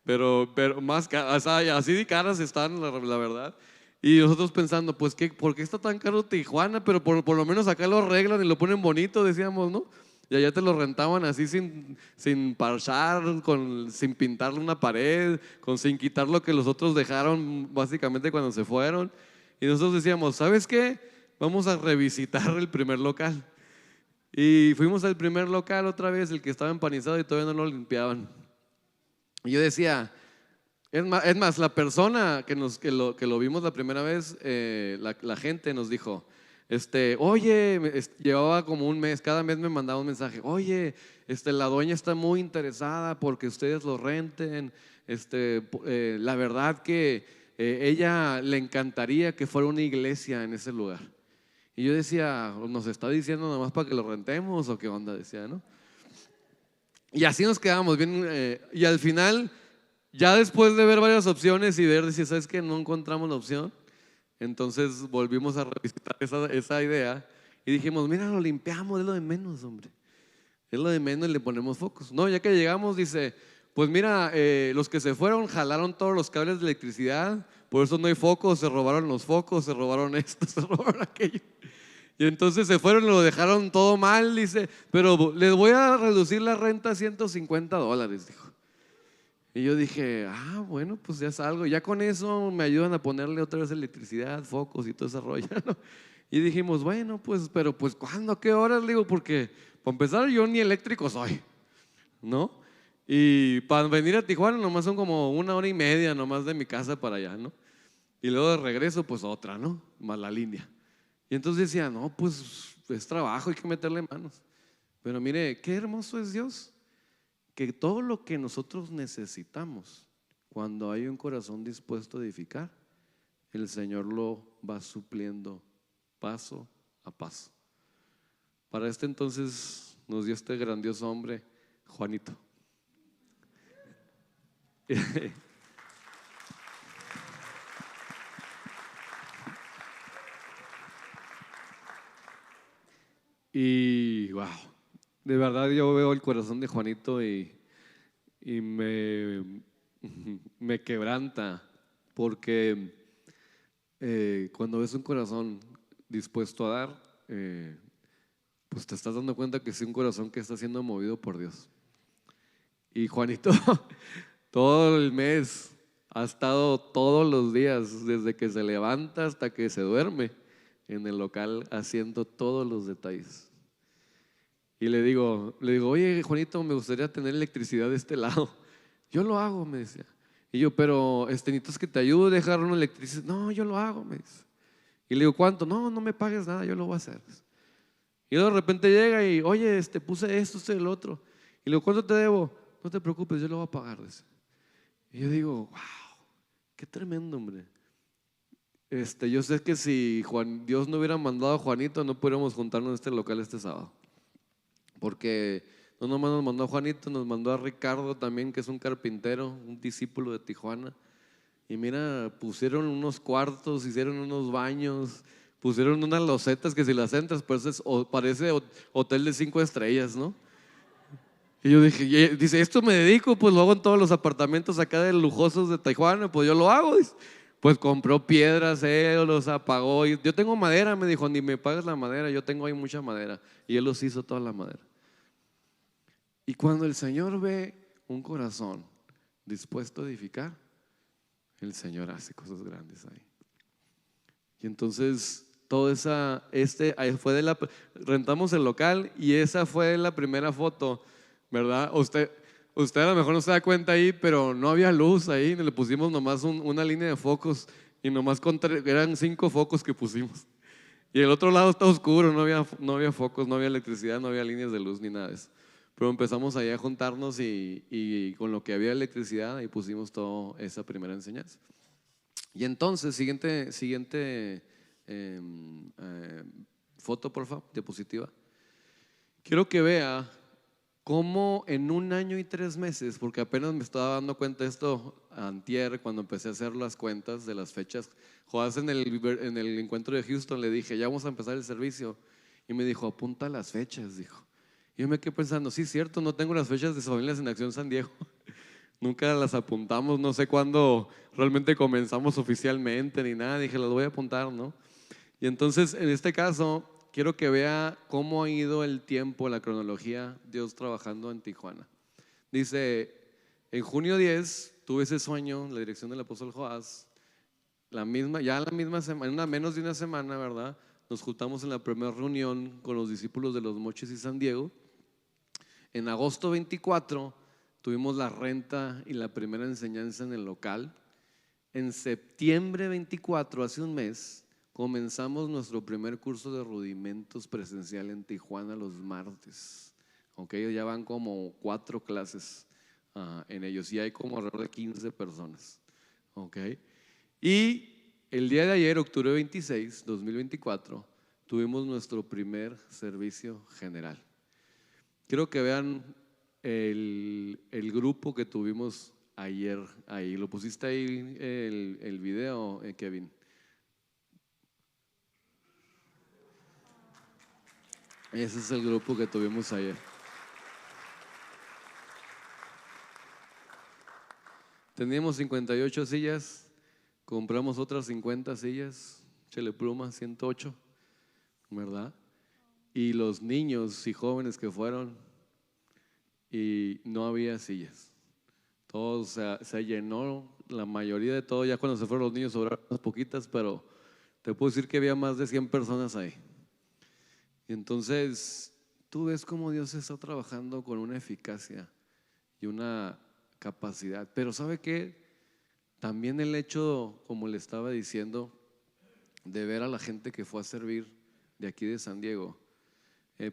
pero más caras, o sea, así de caras están, la verdad. Y nosotros pensando, pues, ¿por qué está tan caro Tijuana? Pero por lo menos acá lo arreglan y lo ponen bonito, decíamos, ¿no? Y allá te lo rentaban así sin parchar, sin pintarle una pared, sin quitar lo que los otros dejaron básicamente cuando se fueron. Y nosotros decíamos, ¿sabes qué? Vamos a revisitar el primer local. Y fuimos al primer local otra vez, el que estaba empanizado y todavía no lo limpiaban. Y yo decía, es más, la persona que lo vimos la primera vez, la gente nos dijo, oye, llevaba como un mes, cada mes me mandaba un mensaje, oye, la dueña está muy interesada porque ustedes lo renten, la verdad que ella le encantaría que fuera una iglesia en ese lugar. Y yo decía, ¿nos está diciendo nomás para que lo rentemos o qué onda? Decía, ¿no? Y así nos quedamos bien, y al final, ya después de ver varias opciones y decir, ¿sabes qué? No encontramos la opción. Entonces volvimos a revisitar esa idea y dijimos, mira, lo limpiamos, es lo de menos, hombre. Es lo de menos y le ponemos focos. No, ya que llegamos, dice, pues mira, los que se fueron jalaron todos los cables de electricidad, por eso no hay focos, se robaron los focos, se robaron esto, se robaron aquello. Y entonces se fueron y lo dejaron todo mal, dice, pero les voy a reducir la renta a $150, dijo. Y yo dije, bueno, pues ya es algo. Ya con eso me ayudan a ponerle otra vez electricidad, focos y todo ese rollo, ¿no? Y dijimos, bueno, pues, pero pues ¿cuándo? ¿A qué horas? Le digo, porque para empezar yo ni eléctrico soy, ¿no? Y para venir a Tijuana nomás son como 1 hora y media nomás de mi casa para allá, ¿no? Y luego de regreso pues otra, ¿no? Más la línea. Y entonces decía, no, pues es trabajo, hay que meterle manos. Pero mire, qué hermoso es Dios. Que todo lo que nosotros necesitamos, cuando hay un corazón dispuesto a edificar, el Señor lo va supliendo paso a paso. Para entonces nos dio este grandioso hombre, Juanito. Y wow, de verdad yo veo el corazón de Juanito y me quebranta, porque cuando ves un corazón dispuesto a dar, pues te estás dando cuenta que es un corazón que está siendo movido por Dios. Y Juanito todo el mes ha estado todos los días, desde que se levanta hasta que se duerme, en el local haciendo todos los detalles. Y le digo, oye Juanito, me gustaría tener electricidad de este lado. Yo lo hago, me decía. Y yo, pero necesitas que te ayude a dejar una electricidad. No, yo lo hago, me dice. Y le digo, ¿cuánto? No, no me pagues nada, yo lo voy a hacer. Y de repente llega y, oye, puse esto, el otro. Y le digo, ¿cuánto te debo? No te preocupes, yo lo voy a pagar. Dice. Y yo digo, wow, qué tremendo, hombre. Yo sé que si Dios no hubiera mandado a Juanito, no pudiéramos juntarnos en este local este sábado. Porque no nomás nos mandó a Juanito, nos mandó a Ricardo también, que es un carpintero, un discípulo de Tijuana. Y mira, pusieron unos cuartos, hicieron unos baños, pusieron unas losetas que si las entras, pues parece hotel de 5 estrellas, ¿no? Y yo dije, dice, esto me dedico, pues lo hago en todos los apartamentos acá de lujosos de Tijuana, pues yo lo hago. Dice. Pues compró piedras, él los apagó. Y yo tengo madera, me dijo, ni me pagas la madera, yo tengo ahí mucha madera. Y él los hizo toda la madera. Y cuando el Señor ve un corazón dispuesto a edificar, el Señor hace cosas grandes ahí. Y entonces ahí fue rentamos el local y esa fue la primera foto, ¿verdad? Usted a lo mejor no se da cuenta ahí, pero no había luz ahí, le pusimos nomás una línea de focos y nomás eran 5 focos que pusimos. Y el otro lado está oscuro, no había focos, no había electricidad, no había líneas de luz ni nada de eso. Pero empezamos ahí a juntarnos y con lo que había electricidad ahí pusimos toda esa primera enseñanza. Y entonces, siguiente foto, por favor, diapositiva. Quiero que vea cómo en 1 año y 3 meses, porque apenas me estaba dando cuenta de esto antier, cuando empecé a hacer las cuentas de las fechas. Joás en el encuentro de Houston le dije, ya vamos a empezar el servicio. Y me dijo, apunta las fechas, dijo. Y yo me quedé pensando, sí, cierto, no tengo las fechas de Familias en Acción San Diego. Nunca las apuntamos, no sé cuándo realmente comenzamos oficialmente ni nada. Dije, las voy a apuntar, ¿no? Y entonces, en este caso, quiero que vea cómo ha ido el tiempo, la cronología, Dios trabajando en Tijuana. Dice, en junio 10 tuve ese sueño en la dirección del apóstol Joás. La misma semana, menos de una semana, ¿verdad? Nos juntamos en la primera reunión con los discípulos de Los Mochis y San Diego. En agosto 24 tuvimos la renta y la primera enseñanza en el local. En septiembre 24, hace un mes, comenzamos nuestro primer curso de rudimentos presencial en Tijuana los martes. Okay, ya van como 4 clases en ellos y hay como alrededor de 15 personas. Okay. Y el día de ayer, octubre 26, 2024, tuvimos nuestro primer servicio general. Quiero que vean el grupo que tuvimos ayer ahí. ¿Lo pusiste ahí el video, Kevin? Ese es el grupo que tuvimos ayer. Teníamos 58 sillas, compramos otras 50 sillas, Chele Pluma, 108, ¿verdad? Y los niños y jóvenes que fueron, y no había sillas. Todo se llenó, la mayoría de todo. Ya cuando se fueron los niños sobraron unas poquitas, pero te puedo decir que había más de 100 personas ahí. Y entonces tú ves cómo Dios está trabajando con una eficacia y una capacidad. Pero ¿sabe qué? También el hecho, como le estaba diciendo, de ver a la gente que fue a servir de aquí de San Diego.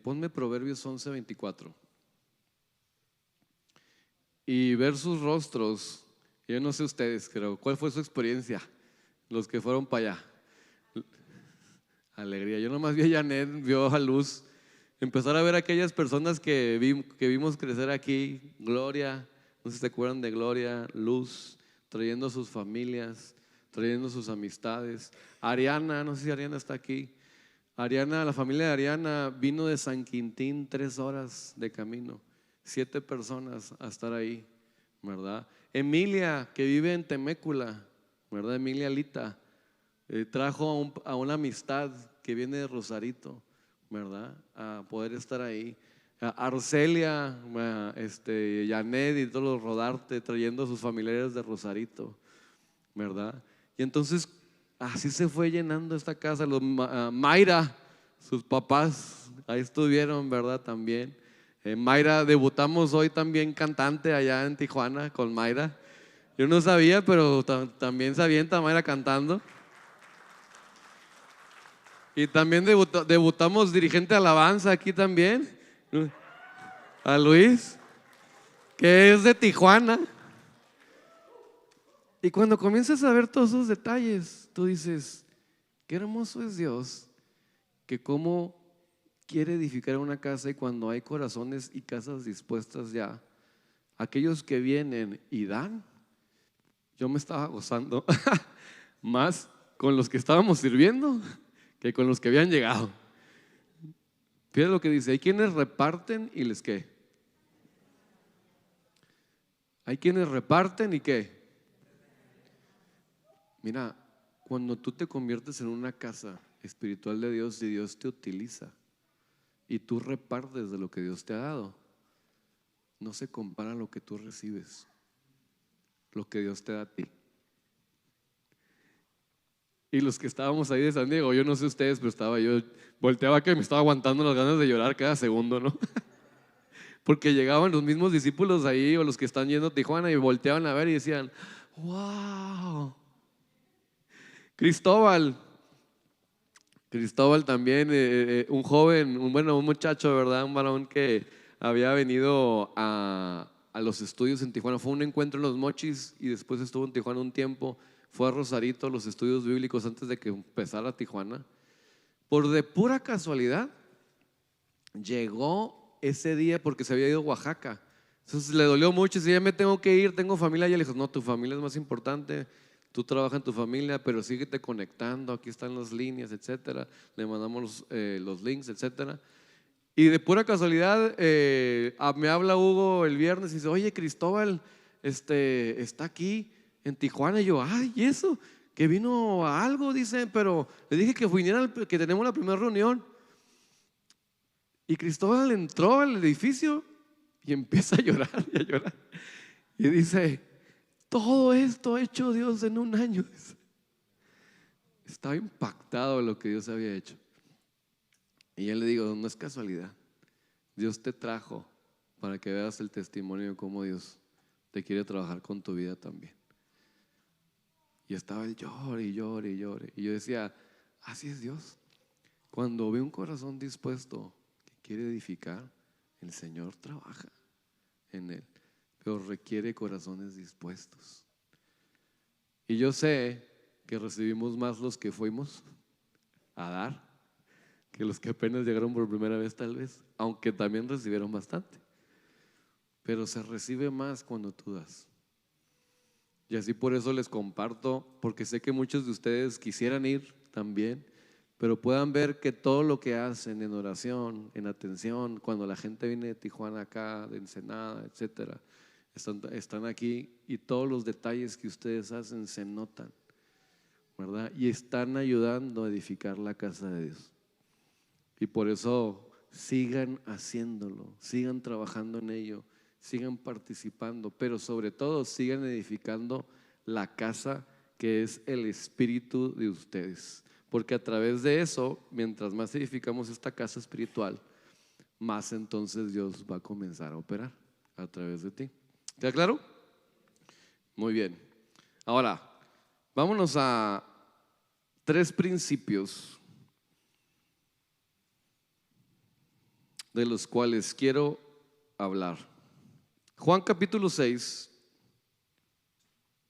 Ponme Proverbios 11:24 y ver sus rostros. Yo no sé ustedes, pero ¿cuál fue su experiencia? Los que fueron para allá. Alegría. Yo nomás vi a Janet, vio a Luz, empezar a ver a aquellas personas que vimos crecer aquí. Gloria, no sé si se acuerdan de Gloria, Luz, trayendo a sus familias, trayendo sus amistades. Ariana, no sé si Ariana está aquí. Ariana, la familia de Ariana vino de San Quintín 3 horas de camino, 7 personas a estar ahí, ¿verdad? Emilia, que vive en Temécula, ¿verdad? Emilia Lita, trajo a una amistad que viene de Rosarito, ¿verdad? A poder estar ahí. Arcelia, Janet y todos los Rodarte trayendo a sus familiares de Rosarito, ¿verdad? Y entonces así se fue llenando esta casa. Mayra, sus papás ahí estuvieron, ¿verdad? También. Mayra, debutamos hoy también cantante allá en Tijuana con Mayra. Yo no sabía, pero también se avienta Mayra cantando. Y también debutamos dirigente de alabanza aquí también, a Luis, que es de Tijuana. Y cuando comienzas a ver todos esos detalles, tú dices, qué hermoso es Dios, que cómo quiere edificar una casa, y cuando hay corazones y casas dispuestas ya, aquellos que vienen y dan, yo me estaba gozando más con los que estábamos sirviendo que con los que habían llegado. Fíjate lo que dice, hay quienes reparten y les qué. Hay quienes reparten y qué. Mira, cuando tú te conviertes en una casa espiritual de Dios y Dios te utiliza y tú repartes de lo que Dios te ha dado, no se compara a lo que tú recibes, lo que Dios te da a ti. Y los que estábamos ahí de San Diego, yo no sé ustedes, pero volteaba que me estaba aguantando las ganas de llorar cada segundo, ¿no? Porque llegaban los mismos discípulos ahí o los que están yendo a Tijuana y volteaban a ver y decían, wow. Cristóbal también, un joven, un muchacho, ¿verdad? Un varón que había venido a los estudios en Tijuana. Fue un encuentro en Los Mochis y después estuvo en Tijuana un tiempo. Fue a Rosarito a los estudios bíblicos antes de que empezara Tijuana. Por de pura casualidad, llegó ese día porque se había ido a Oaxaca. Entonces le dolió mucho y decía, ya me tengo que ir, tengo familia. Y le dijo, no, tu familia es más importante. Tú trabajas en tu familia, pero síguete conectando. Aquí están las líneas, etcétera. Le mandamos los links, etcétera. Y de pura casualidad me habla Hugo el viernes y dice, oye, Cristóbal está aquí en Tijuana. Y yo, ay, ¿y eso? Que vino a algo, dice, pero le dije que viniera, que tenemos la primera reunión. Y Cristóbal entró al edificio y empieza a llorar y a llorar. Y dice, todo esto ha hecho Dios en un año. Estaba impactado de lo que Dios había hecho. Y yo le digo, no es casualidad. Dios te trajo para que veas el testimonio de cómo Dios te quiere trabajar con tu vida también. Y estaba el llore y llore y llore. Y yo decía, así es Dios. Cuando ve un corazón dispuesto que quiere edificar, el Señor trabaja en él, pero requiere corazones dispuestos. Y yo sé que recibimos más los que fuimos a dar que los que apenas llegaron por primera vez, tal vez, aunque también recibieron bastante. Pero se recibe más cuando tú das. Y así por eso les comparto, porque sé que muchos de ustedes quisieran ir también, pero puedan ver que todo lo que hacen en oración, en atención, cuando la gente viene de Tijuana acá, de Ensenada, etcétera, están aquí, y todos los detalles que ustedes hacen se notan, ¿verdad? Y están ayudando a edificar la casa de Dios. Y por eso sigan haciéndolo, sigan trabajando en ello, sigan participando, pero sobre todo sigan edificando la casa que es el espíritu de ustedes. Porque a través de eso, mientras más edificamos esta casa espiritual, más entonces Dios va a comenzar a operar a través de ti. ¿Queda claro? Muy bien. Ahora, vámonos a 3 principios de los cuales quiero hablar. Juan capítulo 6.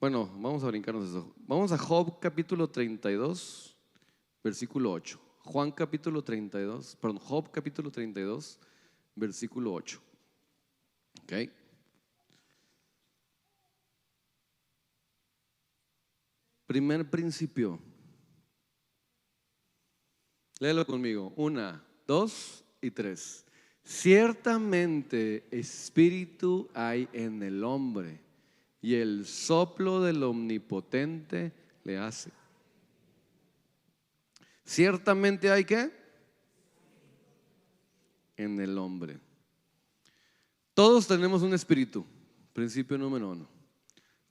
Bueno, vamos a brincarnos eso. Vamos a Job capítulo 32, versículo 8. Job capítulo 32, versículo 8. Ok. Primer principio. Léelo conmigo. 1, 2 y 3. Ciertamente espíritu hay en el hombre, y el soplo del Omnipotente le hace. Ciertamente hay ¿qué? En el hombre. Todos tenemos un espíritu. Principio número 1.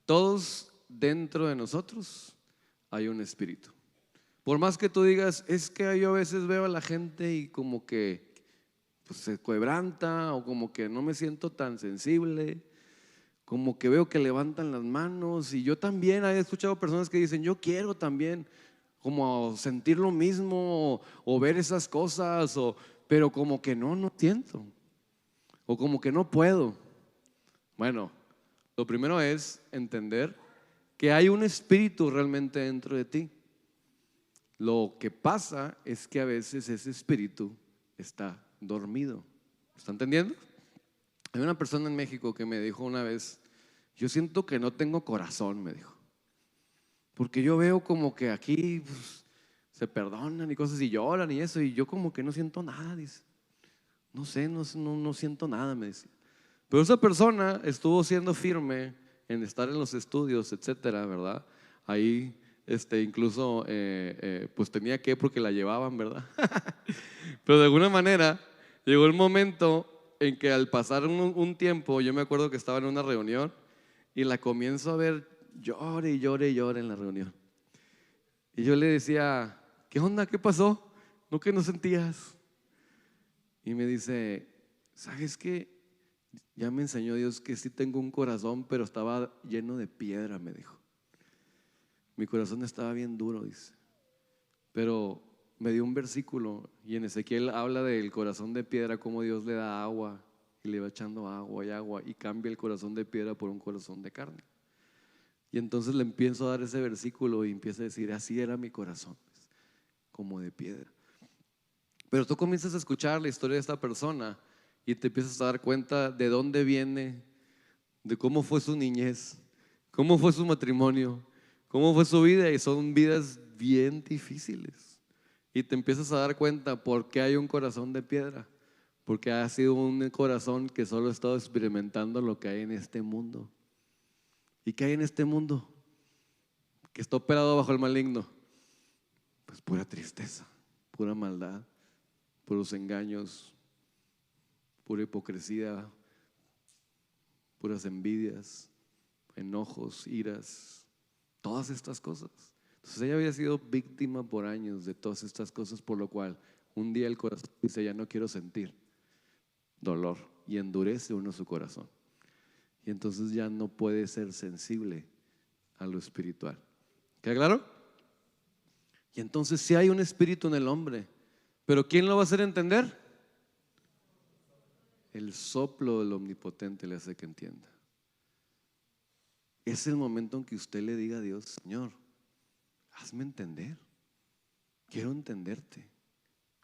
Todos dentro de nosotros hay un espíritu. Por más que tú digas, es que yo a veces veo a la gente y como que pues, se quebranta, o como que no me siento tan sensible, como que veo que levantan las manos. Y yo también he escuchado personas que dicen, yo quiero también como sentir lo mismo o ver esas cosas, pero como que no siento, o como que no puedo. Bueno, lo primero es entender que hay un espíritu realmente dentro de ti. Lo que pasa es que a veces ese espíritu está dormido. ¿Está entendiendo? Hay una persona en México que me dijo una vez, yo siento que no tengo corazón, me dijo, porque yo veo como que aquí pues, se perdonan y cosas y lloran y eso, y yo como que no siento nada, dice. No sé, no siento nada, me decía. Pero esa persona estuvo siendo firme en estar en los estudios, etcétera, ¿verdad? Ahí incluso pues tenía que, porque la llevaban, ¿verdad? Pero de alguna manera llegó el momento en que al pasar un tiempo, yo me acuerdo que estaba en una reunión y la comienzo a ver llore y llore y llore en la reunión. Y yo le decía, ¿qué onda? ¿Qué pasó? ¿No que no sentías? Y me dice, ¿sabes qué? Ya me enseñó Dios que sí tengo un corazón, pero estaba lleno de piedra, me dijo. Mi corazón estaba bien duro, dice. Pero me dio un versículo y en Ezequiel habla del corazón de piedra, cómo Dios le da agua y le va echando agua y cambia el corazón de piedra por un corazón de carne. Y entonces le empiezo a dar ese versículo y empieza a decir, así era mi corazón, como de piedra. Pero tú comienzas a escuchar la historia de esta persona y te empiezas a dar cuenta de dónde viene, de cómo fue su niñez, cómo fue su matrimonio, cómo fue su vida, y son vidas bien difíciles. Y te empiezas a dar cuenta por qué hay un corazón de piedra, porque ha sido un corazón que solo ha estado experimentando lo que hay en este mundo. ¿Y qué hay en este mundo? Que está operado bajo el maligno. Pues pura tristeza, pura maldad, puros engaños, pura hipocresía, puras envidias, enojos, iras, todas estas cosas. Entonces ella había sido víctima por años de todas estas cosas, por lo cual un día el corazón dice, ya no quiero sentir dolor, y endurece uno su corazón. Y entonces ya no puede ser sensible a lo espiritual. ¿Queda claro? Y entonces sí hay un espíritu en el hombre, pero ¿quién lo va a hacer entender? El soplo del Omnipotente le hace que entienda. Es el momento en que usted le diga a Dios, Señor, hazme entender. Quiero entenderte.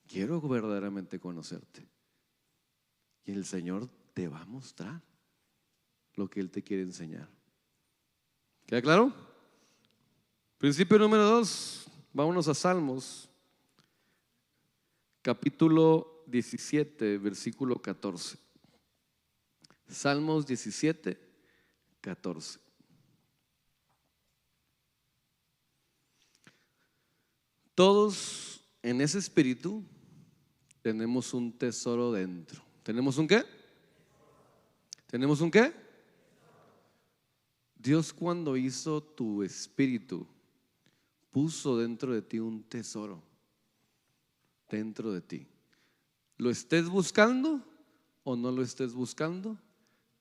Quiero verdaderamente conocerte. Y el Señor te va a mostrar lo que Él te quiere enseñar. ¿Queda claro? Principio número 2. Vámonos a Salmos, capítulo 17, versículo 14. Salmos 17, 14. Todos en ese espíritu tenemos un tesoro dentro. ¿Tenemos un qué? ¿Tenemos un qué? Dios, cuando hizo tu espíritu, puso dentro de ti un tesoro. Dentro de ti. ¿Lo estés buscando o no lo estés buscando?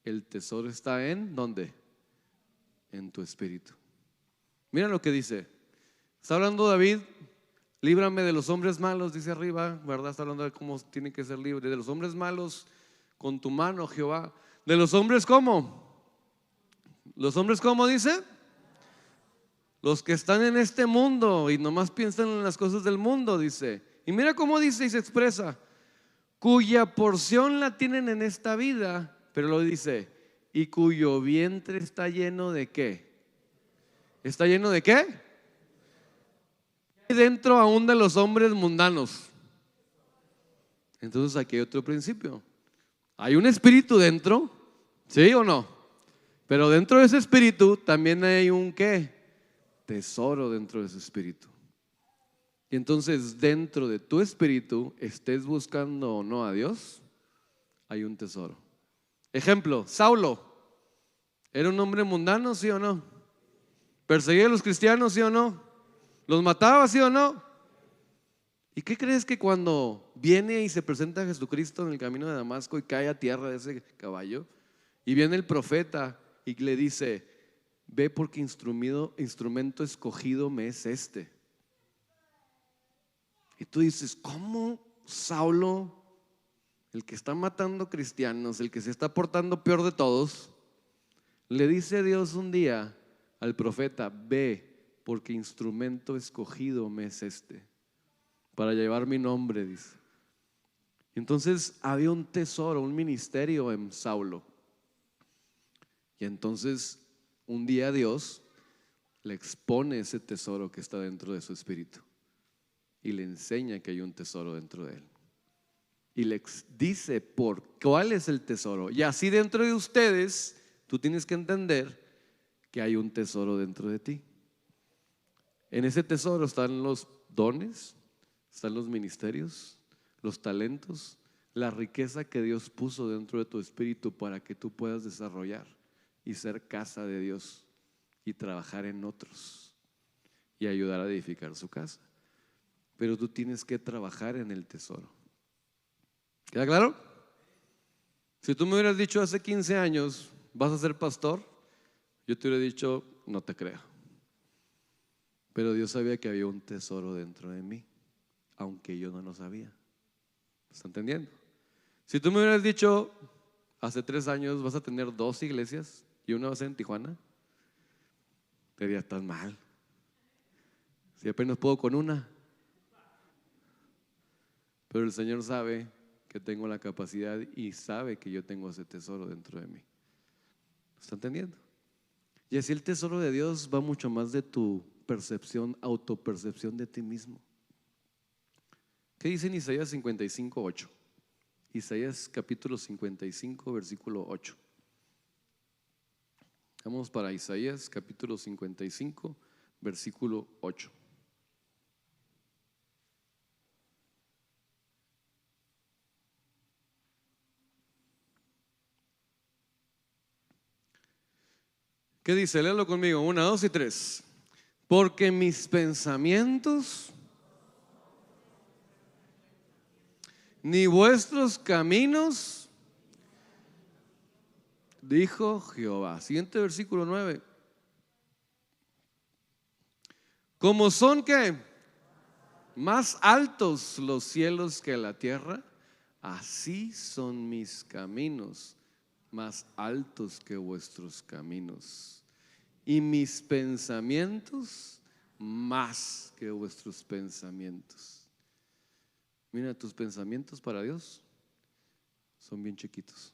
El tesoro está en ¿dónde? En tu espíritu. Mira lo que dice. Está hablando David, líbrame de los hombres malos, dice arriba, ¿verdad? Está hablando de cómo tienen que ser libres. De los hombres malos con tu mano, Jehová. ¿De los hombres cómo? ¿Los hombres cómo dice? Los que están en este mundo y nomás piensan en las cosas del mundo, dice. Y mira cómo dice y se expresa. Cuya porción la tienen en esta vida, pero lo dice, y cuyo vientre está lleno de ¿qué? ¿Está lleno de qué? Hay dentro aún de los hombres mundanos. Entonces aquí hay otro principio. Hay un espíritu dentro, ¿sí o no? Pero dentro de ese espíritu también hay un ¿qué? Tesoro dentro de ese espíritu. Y entonces dentro de tu espíritu, estés buscando o no a Dios, hay un tesoro. Ejemplo, Saulo, ¿era un hombre mundano, sí o no? ¿Perseguía a los cristianos, sí o no? ¿Los mataba, sí o no? ¿Y qué crees que cuando viene y se presenta a Jesucristo en el camino de Damasco y cae a tierra de ese caballo, y viene el profeta y le dice, ve porque instrumento escogido me es este? Y tú dices, ¿cómo Saulo, el que está matando cristianos, el que se está portando peor de todos, le dice a Dios un día al profeta, ve porque instrumento escogido me es este, para llevar mi nombre, dice? Entonces había un tesoro, un ministerio en Saulo. Y entonces un día Dios le expone ese tesoro que está dentro de su espíritu y le enseña que hay un tesoro dentro de él. Y le dice por cuál es el tesoro. Y así dentro de ustedes, tú tienes que entender que hay un tesoro dentro de ti. En ese tesoro están los dones, están los ministerios, los talentos, la riqueza que Dios puso dentro de tu espíritu para que tú puedas desarrollar y ser casa de Dios y trabajar en otros y ayudar a edificar su casa. Pero tú tienes que trabajar en el tesoro. ¿Queda claro? Si tú me hubieras dicho hace 15 años, ¿vas a ser pastor? Yo te hubiera dicho, no te creo. Pero Dios sabía que había un tesoro dentro de mí, aunque yo no lo sabía. ¿Está entendiendo? Si tú me hubieras dicho hace 3 años, vas a tener 2 iglesias y una va a ser en Tijuana, te diría, estás mal. Si apenas puedo con una. Pero el Señor sabe que tengo la capacidad y sabe que yo tengo ese tesoro dentro de mí. ¿Está entendiendo? Y así el tesoro de Dios va mucho más de tu percepción, autopercepción de ti mismo. ¿Qué dice en Isaías 55:8? Isaías capítulo 55, versículo 8. Vamos para Isaías capítulo 55, versículo 8. ¿Qué dice? Léalo conmigo. 1, 2 y 3. Porque mis pensamientos ni vuestros caminos, dijo Jehová. Siguiente versículo 9. Como son que más altos los cielos que la tierra, así son mis caminos más altos que vuestros caminos, y mis pensamientos más que vuestros pensamientos. Mira, tus pensamientos para Dios son bien chiquitos.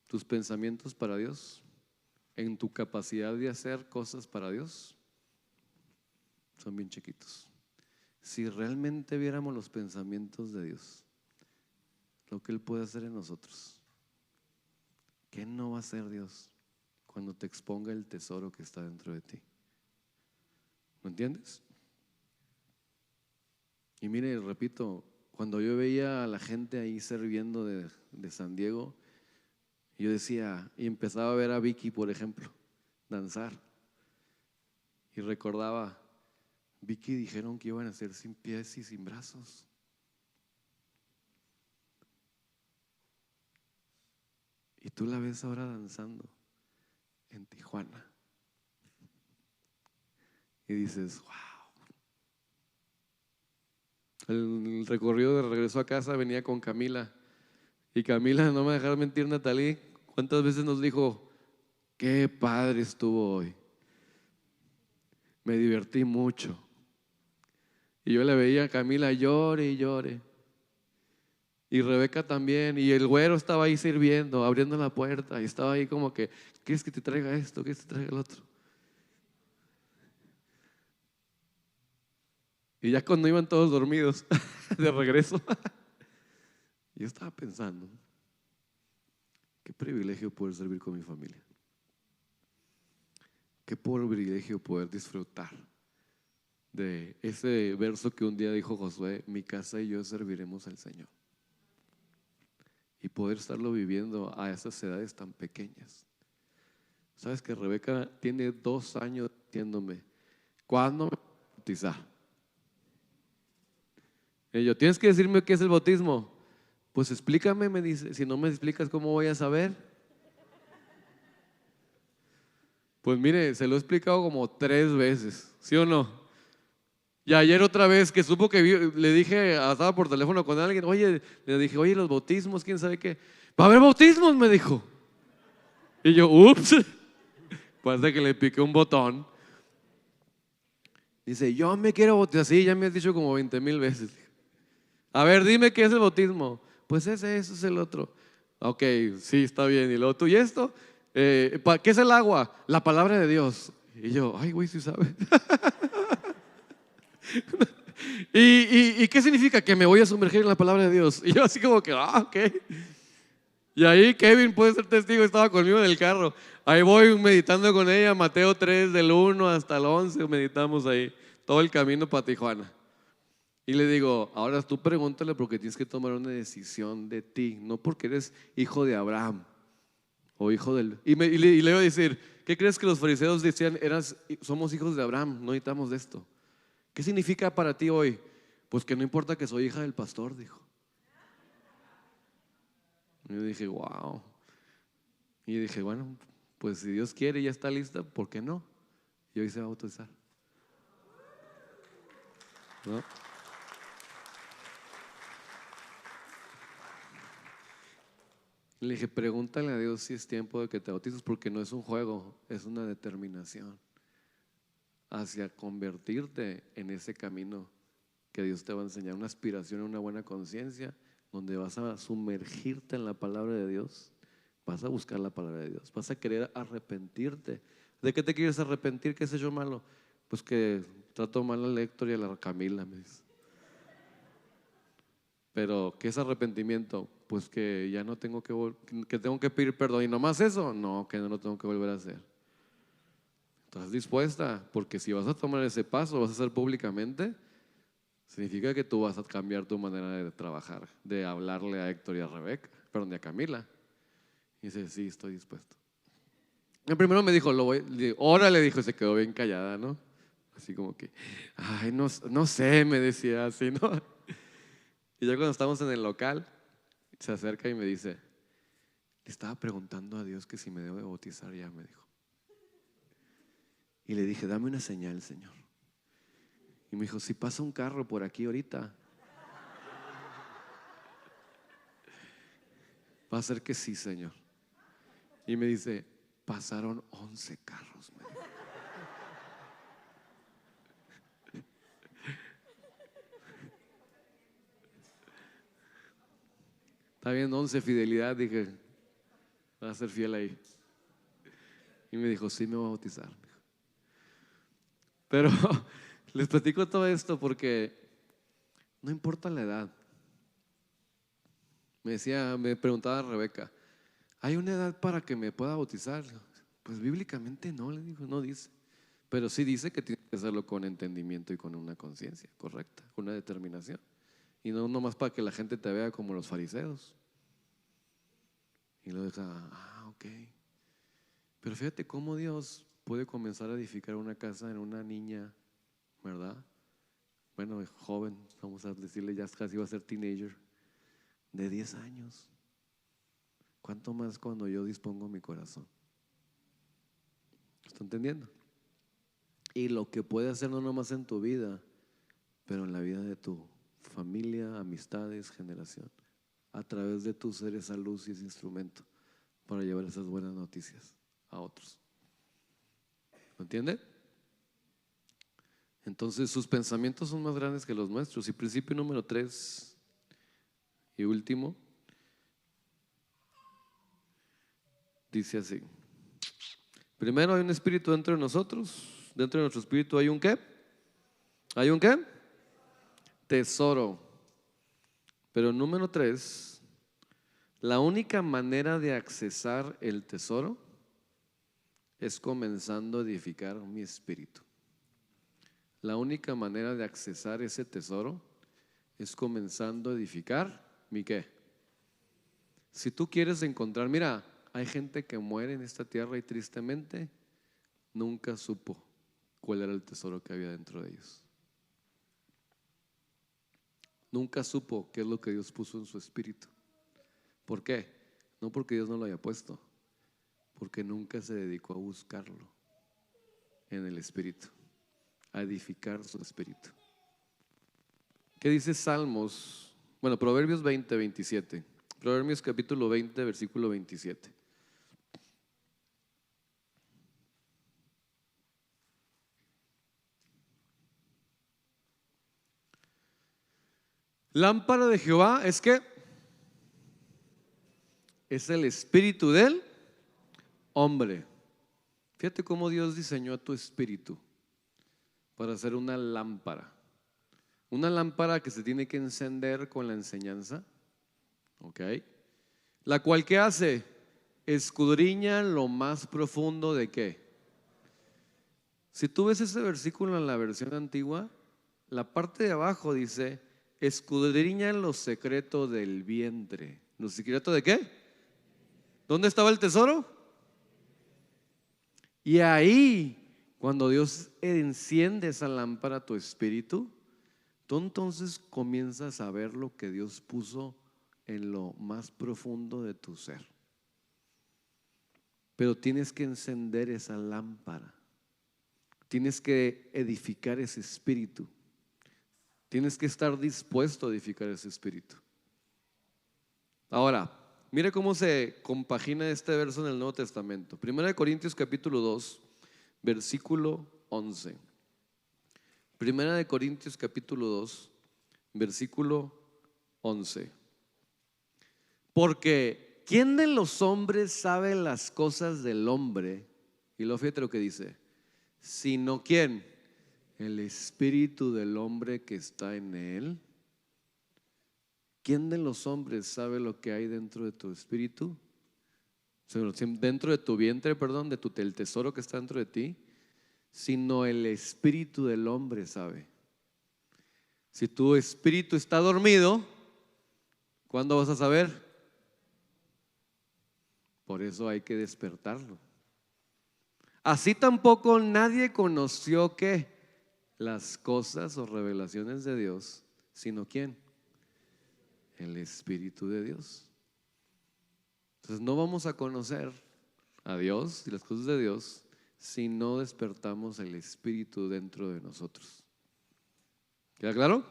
Tus pensamientos para Dios, en tu capacidad de hacer cosas para Dios, son bien chiquitos. Si realmente viéramos los pensamientos de Dios, lo que Él puede hacer en nosotros, ¿qué no va a hacer Dios cuando te exponga el tesoro que está dentro de ti? ¿Me entiendes? Y mire, repito, cuando yo veía a la gente ahí sirviendo de San Diego, yo decía, y empezaba a ver a Vicky, por ejemplo, danzar, y recordaba, Vicky dijeron que iban a ser sin pies y sin brazos. Y tú la ves ahora danzando en Tijuana. Y dices, wow. El recorrido de regreso a casa venía con Camila. Y Camila, no me dejará mentir, Natalie, ¿cuántas veces nos dijo, qué padre estuvo hoy? Me divertí mucho. Y yo le veía a Camila llore y llore. Y Rebeca también, y el güero estaba ahí sirviendo, abriendo la puerta, y estaba ahí como que, ¿quieres que te traiga esto? ¿Quieres que te traiga el otro? Y ya cuando iban todos dormidos, de regreso. Yo estaba pensando, qué privilegio poder servir con mi familia. Qué privilegio poder disfrutar de ese verso que un día dijo Josué: mi casa y yo serviremos al Señor. Y poder estarlo viviendo a esas edades tan pequeñas. Sabes que Rebeca tiene 2 años diciéndome: ¿cuándo me voy a bautizar? Y yo: tienes que decirme qué es el bautismo. Pues explícame, me dice. Si no me explicas, ¿cómo voy a saber? Pues mire, se lo he explicado como 3 veces, ¿sí o no? Y ayer otra vez que supo que le dije, estaba por teléfono con alguien, le dije, oye, los bautismos, quién sabe qué. Va a haber bautismos, me dijo. Y yo, ups, parece que le piqué un botón. Dice, yo me quiero bautizar. Sí, ya me has dicho como 20,000 veces. A ver, dime qué es el bautismo. Pues eso es el otro. Ok, sí, está bien. Y luego tú, ¿y esto? ¿Qué es el agua? La palabra de Dios. Y yo, ay, güey, sí sabe. ¿Y qué significa? Que me voy a sumergir en la palabra de Dios. Y yo así como que, ok. Y ahí Kevin puede ser testigo, estaba conmigo en el carro. Ahí voy meditando con ella, Mateo 3, del 1 hasta el 11, meditamos ahí, todo el camino para Tijuana. Y le digo, ahora tú pregúntale porque tienes que tomar una decisión de ti, no porque eres hijo de Abraham o hijo del... Y le iba a decir, ¿qué crees que los fariseos decían? Somos hijos de Abraham, no necesitamos de esto. ¿Qué significa para ti hoy? Pues que no importa que soy hija del pastor, dijo. Y yo dije, wow. Y yo dije, bueno, pues si Dios quiere y ya está lista, ¿por qué no? Y hoy se va a bautizar, ¿no? Le dije, pregúntale a Dios si es tiempo de que te bautices, porque no es un juego, es una determinación hacia convertirte en ese camino que Dios te va a enseñar, una aspiración, una buena conciencia, donde vas a sumergirte en la palabra de Dios, vas a buscar la palabra de Dios, vas a querer arrepentirte. ¿De qué te quieres arrepentir? ¿Qué has hecho malo? Pues que trato mal al Héctor y a la Camila, me dice. Pero ¿qué es arrepentimiento? Pues que ya no tengo que tengo que pedir perdón. ¿Y nomás eso? No, que no lo tengo que volver a hacer. ¿Estás dispuesta? Porque si vas a tomar ese paso, lo vas a hacer públicamente, significa que tú vas a cambiar tu manera de trabajar, de hablarle a Héctor y a Rebeca, perdón, y a Camila. Y dice, sí, estoy dispuesto. El primero me dijo, órale, dijo, se quedó bien callada, ¿no? Así como que, ay, no sé, me decía así, ¿no? Y ya cuando estamos en el local, se acerca y me dice, le estaba preguntando a Dios que si me debo de bautizar ya, me dijo. Y le dije, dame una señal, Señor. Y me dijo, si pasa un carro por aquí ahorita, va a ser que sí, Señor. Y me dice, pasaron 11 carros, me dijo. Está bien, 11, fidelidad, dije, va a ser fiel ahí. Y me dijo, sí, me voy a bautizar. Pero les platico todo esto porque no importa la edad. Me preguntaba Rebeca, ¿hay una edad para que me pueda bautizar? Pues bíblicamente no, le digo, no dice. Pero sí dice que tienes que hacerlo con entendimiento y con una conciencia correcta, con una determinación. Y no nomás para que la gente te vea como los fariseos. Y luego deja, ok. Pero fíjate cómo Dios puede comenzar a edificar una casa en una niña, ¿verdad? Bueno, joven, vamos a decirle, ya casi va a ser teenager, de 10 años. ¿Cuánto más cuando yo dispongo mi corazón? ¿Está entendiendo? Y lo que puede hacer no nomás en tu vida, pero en la vida de tu familia, amistades, generación. A través de tu ser esa luz y ese instrumento para llevar esas buenas noticias a otros. ¿Lo entiende? Entonces sus pensamientos son más grandes que los nuestros. Y principio número 3 y último dice así: primero hay un espíritu dentro de nosotros. Dentro de nuestro espíritu hay un ¿qué? ¿Hay un qué? Tesoro. Pero número 3, la única manera de accesar el tesoro es comenzando a edificar mi espíritu. La única manera de accesar ese tesoro es comenzando a edificar mi ¿qué? Si tú quieres encontrar, mira, hay gente que muere en esta tierra y tristemente nunca supo cuál era el tesoro que había dentro de ellos. Nunca supo qué es lo que Dios puso en su espíritu. ¿Por qué? No porque Dios no lo haya puesto, porque nunca se dedicó a buscarlo en el espíritu, a edificar su espíritu. ¿Qué dice Salmos? Bueno, Proverbios 20, 27. Proverbios capítulo 20, versículo 27. Lámpara de Jehová es que es el espíritu del hombre. Fíjate cómo Dios diseñó a tu espíritu para hacer una lámpara. Una lámpara que se tiene que encender con la enseñanza, ¿ok? La cual, ¿qué hace? Escudriña lo más profundo de ¿qué? Si tú ves ese versículo en la versión antigua, la parte de abajo dice: escudriña los secretos del vientre. ¿Los secretos de qué? ¿Dónde estaba el tesoro? Y ahí, cuando Dios enciende esa lámpara a tu espíritu, tú entonces comienzas a ver lo que Dios puso en lo más profundo de tu ser. Pero tienes que encender esa lámpara. Tienes que edificar ese espíritu. Tienes que estar dispuesto a edificar ese espíritu. Ahora, mire cómo se compagina este verso en el Nuevo Testamento. 1 Corintios capítulo 2, versículo 11. 1 Corintios capítulo 2, versículo 11. Porque ¿quién de los hombres sabe las cosas del hombre? Y luego fíjate lo que dice: sino ¿quién? El espíritu del hombre que está en él. ¿Quién de los hombres sabe lo que hay dentro de tu espíritu? Dentro de tu vientre, perdón, del tesoro que está dentro de ti. Sino el espíritu del hombre sabe. Si tu espíritu está dormido, ¿cuándo vas a saber? Por eso hay que despertarlo. Así tampoco nadie conoció ¿qué? Las cosas o revelaciones de Dios, sino ¿quién? El Espíritu de Dios. Entonces no vamos a conocer a Dios y las cosas de Dios si no despertamos el Espíritu dentro de nosotros. ¿Queda claro?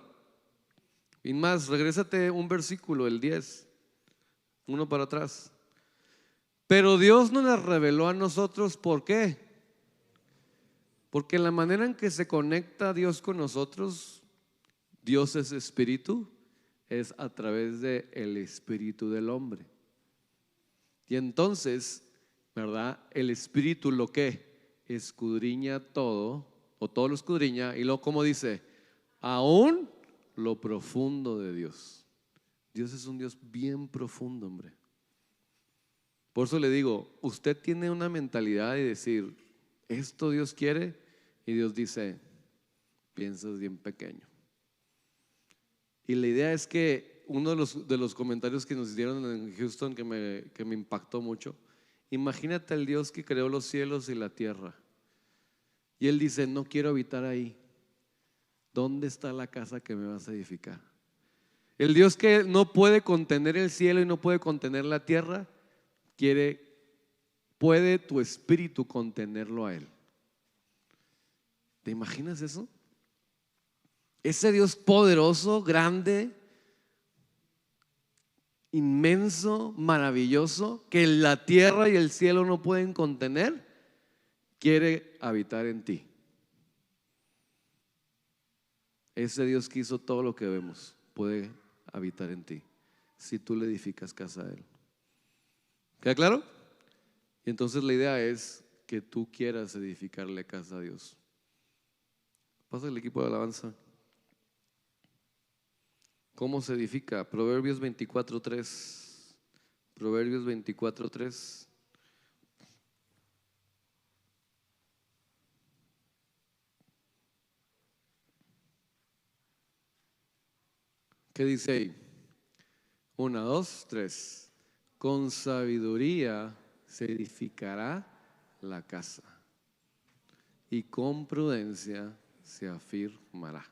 Y más, regrésate un versículo, el 10, uno para atrás. Pero Dios nos las reveló a nosotros, ¿por qué? Porque la manera en que se conecta Dios con nosotros, Dios es espíritu, es a través del espíritu del hombre. Y entonces, ¿verdad? El espíritu lo que escudriña todo, o todo lo escudriña, y luego como dice, aún lo profundo de Dios. Dios es un Dios bien profundo, hombre. Por eso le digo, usted tiene una mentalidad de decir, esto Dios quiere, y Dios dice, piensas bien pequeño. Y la idea es que uno de los comentarios que nos dieron en Houston que me impactó mucho, imagínate al Dios que creó los cielos y la tierra, y Él dice, no quiero habitar ahí. ¿Dónde está la casa que me vas a edificar? El Dios que no puede contener el cielo y no puede contener la tierra, puede tu espíritu contenerlo a Él. ¿Te imaginas eso? Ese Dios poderoso, grande, inmenso, maravilloso, que la tierra y el cielo no pueden contener, quiere habitar en ti. Ese Dios que hizo todo lo que vemos puede habitar en ti si tú le edificas casa a Él. ¿Queda claro? Y entonces la idea es que tú quieras edificarle casa a Dios. Pasa el equipo de alabanza. ¿Cómo se edifica? Proverbios 24:3. Proverbios 24:3. ¿Qué dice ahí? 1, 2, 3. Con sabiduría se edificará la casa y con prudencia se afirmará.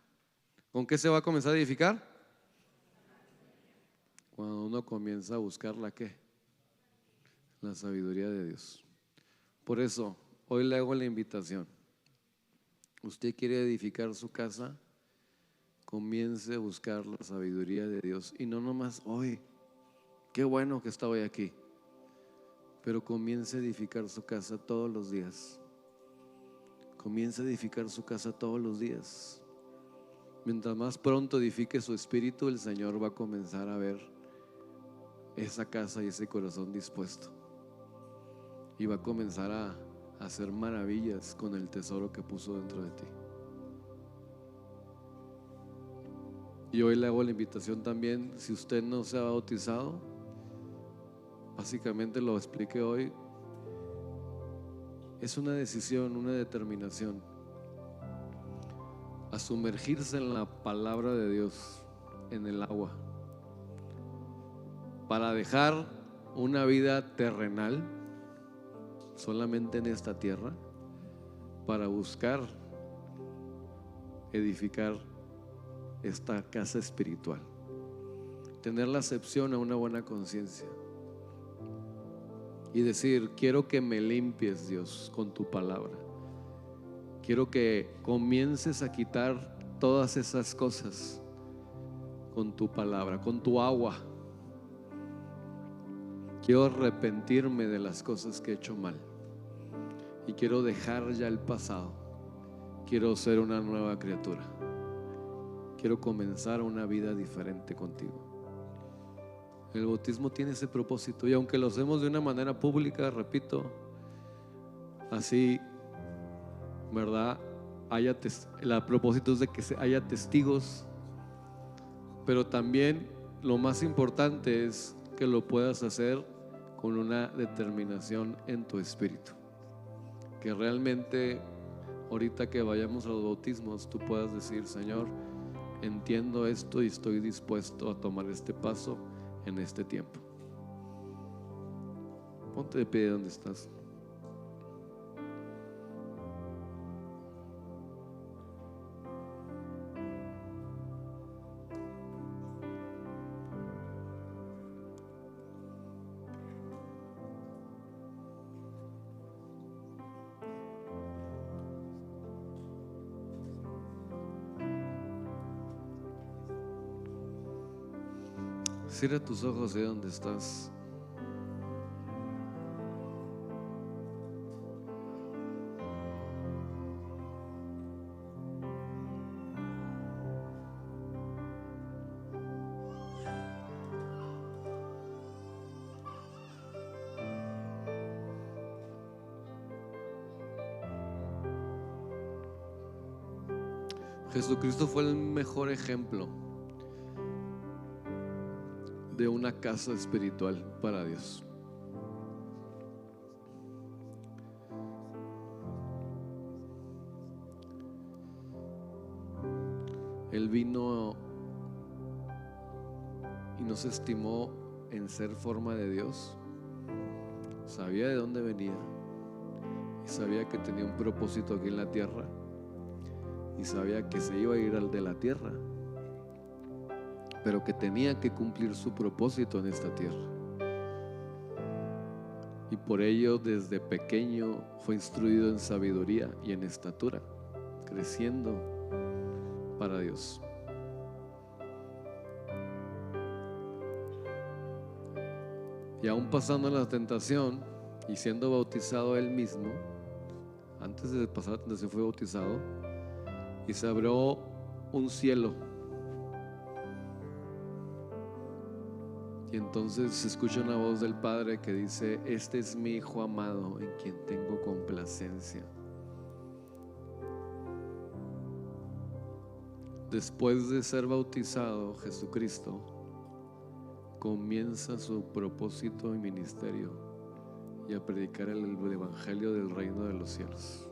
¿Con qué se va a comenzar a edificar? Cuando uno comienza a buscar la ¿qué? La sabiduría de Dios. Por eso, hoy le hago la invitación. ¿Usted quiere edificar su casa? Comience a buscar la sabiduría de Dios. Y no nomás hoy, qué bueno que está hoy aquí, pero comience a edificar su casa todos los días. Comience a edificar su casa todos los días. Mientras más pronto edifique su espíritu, el Señor va a comenzar a ver esa casa y ese corazón dispuesto. Y va a comenzar a hacer maravillas con el tesoro que puso dentro de ti. Y hoy le hago la invitación también, si usted no se ha bautizado, básicamente lo expliqué hoy, es una decisión, una determinación a sumergirse en la palabra de Dios, en el agua, para dejar una vida terrenal solamente en esta tierra, para buscar edificar esta casa espiritual, tener la acepción a una buena conciencia y decir: quiero que me limpies, Dios, con tu palabra. Quiero que comiences a quitar todas esas cosas con tu palabra, con tu agua. Quiero arrepentirme de las cosas que he hecho mal y quiero dejar ya el pasado. Quiero ser una nueva criatura. Quiero comenzar una vida diferente contigo. El bautismo tiene ese propósito, y aunque lo hacemos de una manera pública, repito, así, ¿verdad? El propósito es de que haya testigos, pero también lo más importante es que lo puedas hacer con una determinación en tu espíritu, que realmente ahorita que vayamos a los bautismos tú puedas decir: Señor, entiendo esto y estoy dispuesto a tomar este paso en este tiempo. Ponte de pie donde estás. Cierra tus ojos de donde estás. Jesucristo fue el mejor ejemplo de una casa espiritual para Dios. Él vino y nos estimó en ser forma de Dios. Sabía de dónde venía y sabía que tenía un propósito aquí en la tierra y sabía que se iba a ir al de la tierra, pero que tenía que cumplir su propósito en esta tierra. Y por ello desde pequeño fue instruido en sabiduría y en estatura, creciendo para Dios. Y aún pasando la tentación y siendo bautizado él mismo, antes de pasar la tentación fue bautizado y se abrió un cielo. Y entonces se escucha una voz del Padre que dice: este es mi Hijo amado en quien tengo complacencia. después de ser bautizado, Jesucristo comienza su propósito y ministerio y a predicar el evangelio del reino de los cielos.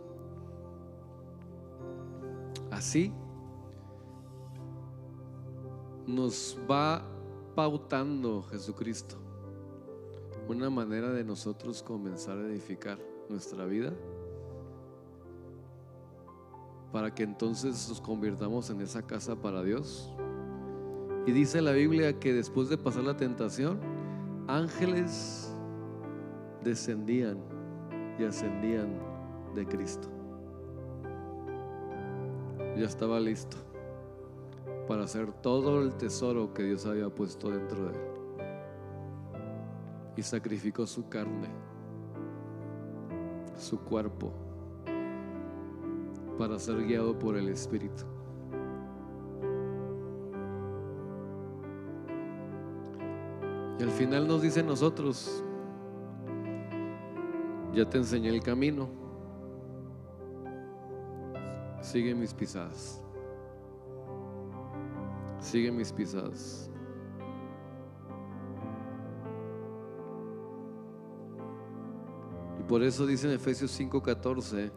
Así nos va pautando Jesucristo una manera de nosotros comenzar a edificar nuestra vida, para que entonces nos convirtamos en esa casa para Dios. Y dice la Biblia que después de pasar la tentación, ángeles descendían y ascendían de Cristo. Ya estaba listo para hacer todo el tesoro que Dios había puesto dentro de él. Y sacrificó su carne, su cuerpo, para ser guiado por el Espíritu. Y al final nos dice a nosotros: ya te enseñé el camino, sigue mis pisadas, sigue mis pisadas. Y por eso dice en Efesios 5:14: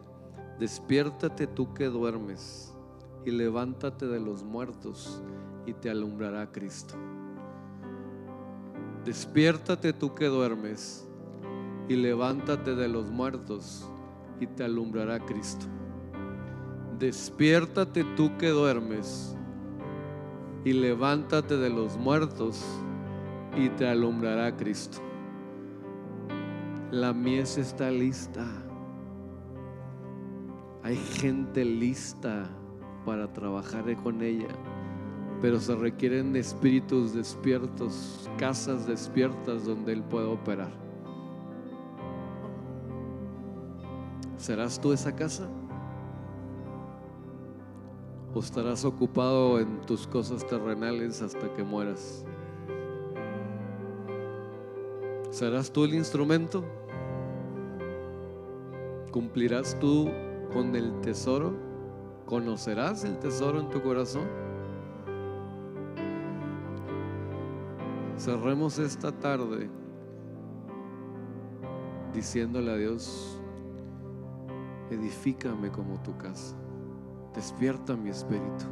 despiértate tú que duermes y levántate de los muertos y te alumbrará Cristo. Despiértate tú que duermes y levántate de los muertos y te alumbrará Cristo. Despiértate tú que duermes y levántate de los muertos y te alumbrará Cristo. La mies está lista. Hay gente lista para trabajar con ella, pero se requieren espíritus despiertos, casas despiertas donde Él pueda operar. ¿Serás tú esa casa? ¿O estarás ocupado en tus cosas terrenales hasta que mueras? ¿Serás tú el instrumento? ¿Cumplirás tú con el tesoro? ¿Conocerás el tesoro en tu corazón? Cerremos esta tarde diciéndole a Dios: edifícame como tu casa, despierta mi espíritu.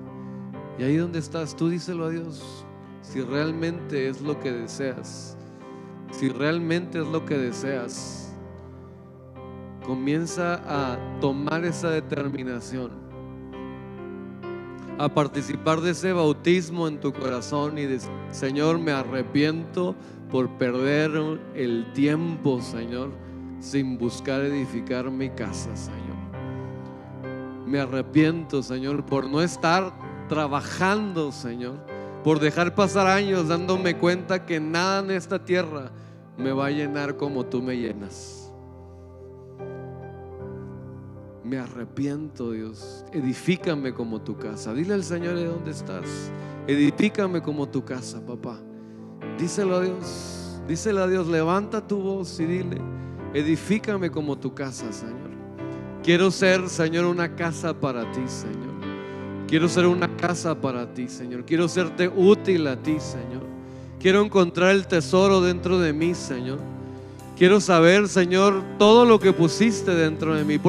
Y ahí donde estás, tú díselo a Dios. Si realmente es lo que deseas, si realmente es lo que deseas, comienza a tomar esa determinación, a participar de ese bautismo en tu corazón y decir: Señor, me arrepiento por perder el tiempo, Señor, sin buscar edificar mi casa, Señor. Me arrepiento, Señor, por no estar trabajando, Señor, por dejar pasar años dándome cuenta que nada en esta tierra me va a llenar como tú me llenas. Me arrepiento, Dios. Edifícame como tu casa. Dile al Señor de dónde estás. Edifícame como tu casa, papá. Díselo a Dios. Díselo a Dios. Levanta tu voz y dile: edifícame como tu casa, Señor. Quiero ser, Señor, una casa para ti, Señor. Quiero ser una casa para ti, Señor. Quiero serte útil a ti, Señor. Quiero encontrar el tesoro dentro de mí, Señor. Quiero saber, Señor, todo lo que pusiste dentro de mí.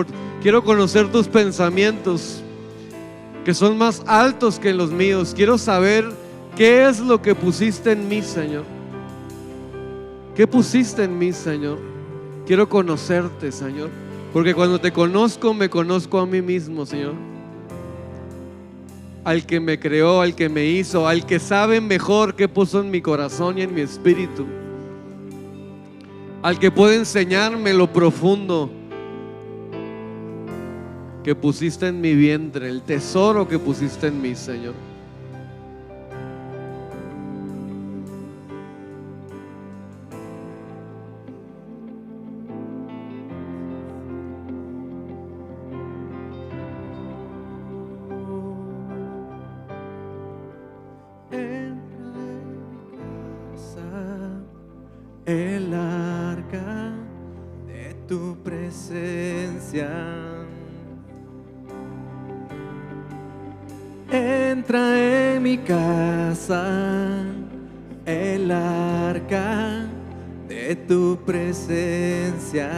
Quiero conocer tus pensamientos, que son más altos que los míos. Quiero saber qué es lo que pusiste en mí, Señor. ¿Qué pusiste en mí, Señor? Quiero conocerte, Señor, porque cuando te conozco, me conozco a mí mismo, Señor. Al que me creó, al que me hizo, al que sabe mejor qué puso en mi corazón y en mi espíritu, al que puede enseñarme lo profundo que pusiste en mi vientre, el tesoro que pusiste en mí, Señor. El arca de tu presencia, entra Entra en mi casa el arca de tu presencia.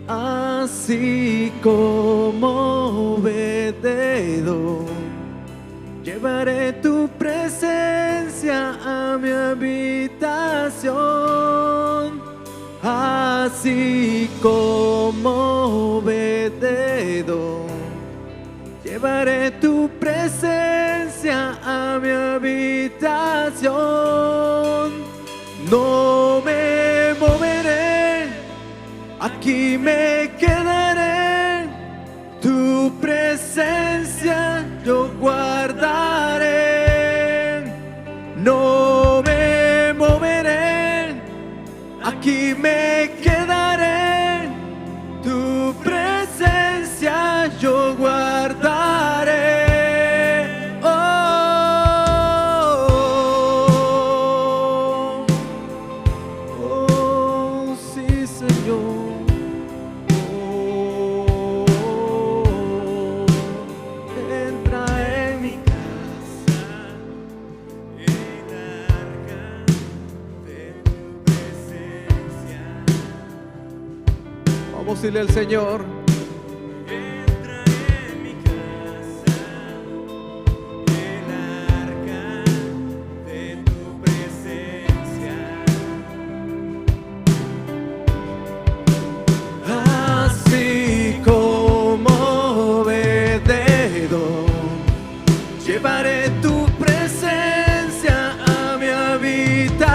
Así como Obed-Edom, llevaré tu presencia a mi habitación. Así como Obed-Edom, llevaré tu presencia a mi habitación. No me moveré, aquí me quedaré, tu presencia yo guardaré. No me moveré, aquí me quedaré, tu presencia yo guardaré. Oh, sí, Señor. Entra en mi casa el arca de tu presencia. Vamos a decirle al Señor. Entra en mi casa el arca de tu presencia. Así como Obed-Edom, llevaré tu presencia a mi habitación.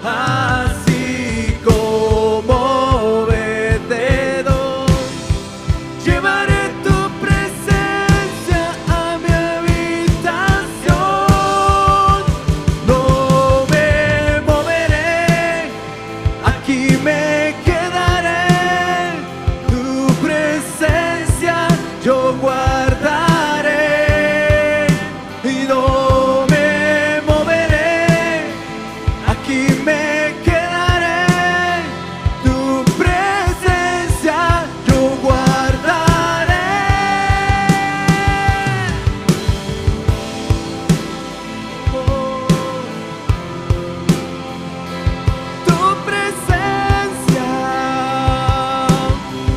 Así como Obed-Edom, llevaré tu presencia a mi habitación. No me moveré, aquí me quedaré, tu presencia yo guardaré. Y no me moveré, aquí me quedaré, tu presencia yo guardaré. Tu presencia.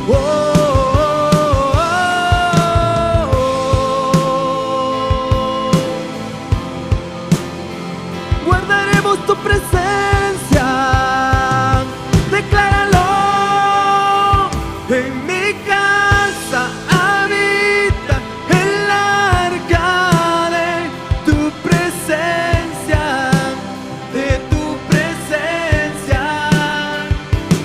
Oh, oh, oh, oh. Guardaremos tu presencia, decláralo. En mi casa habita el arca de tu presencia, de tu presencia.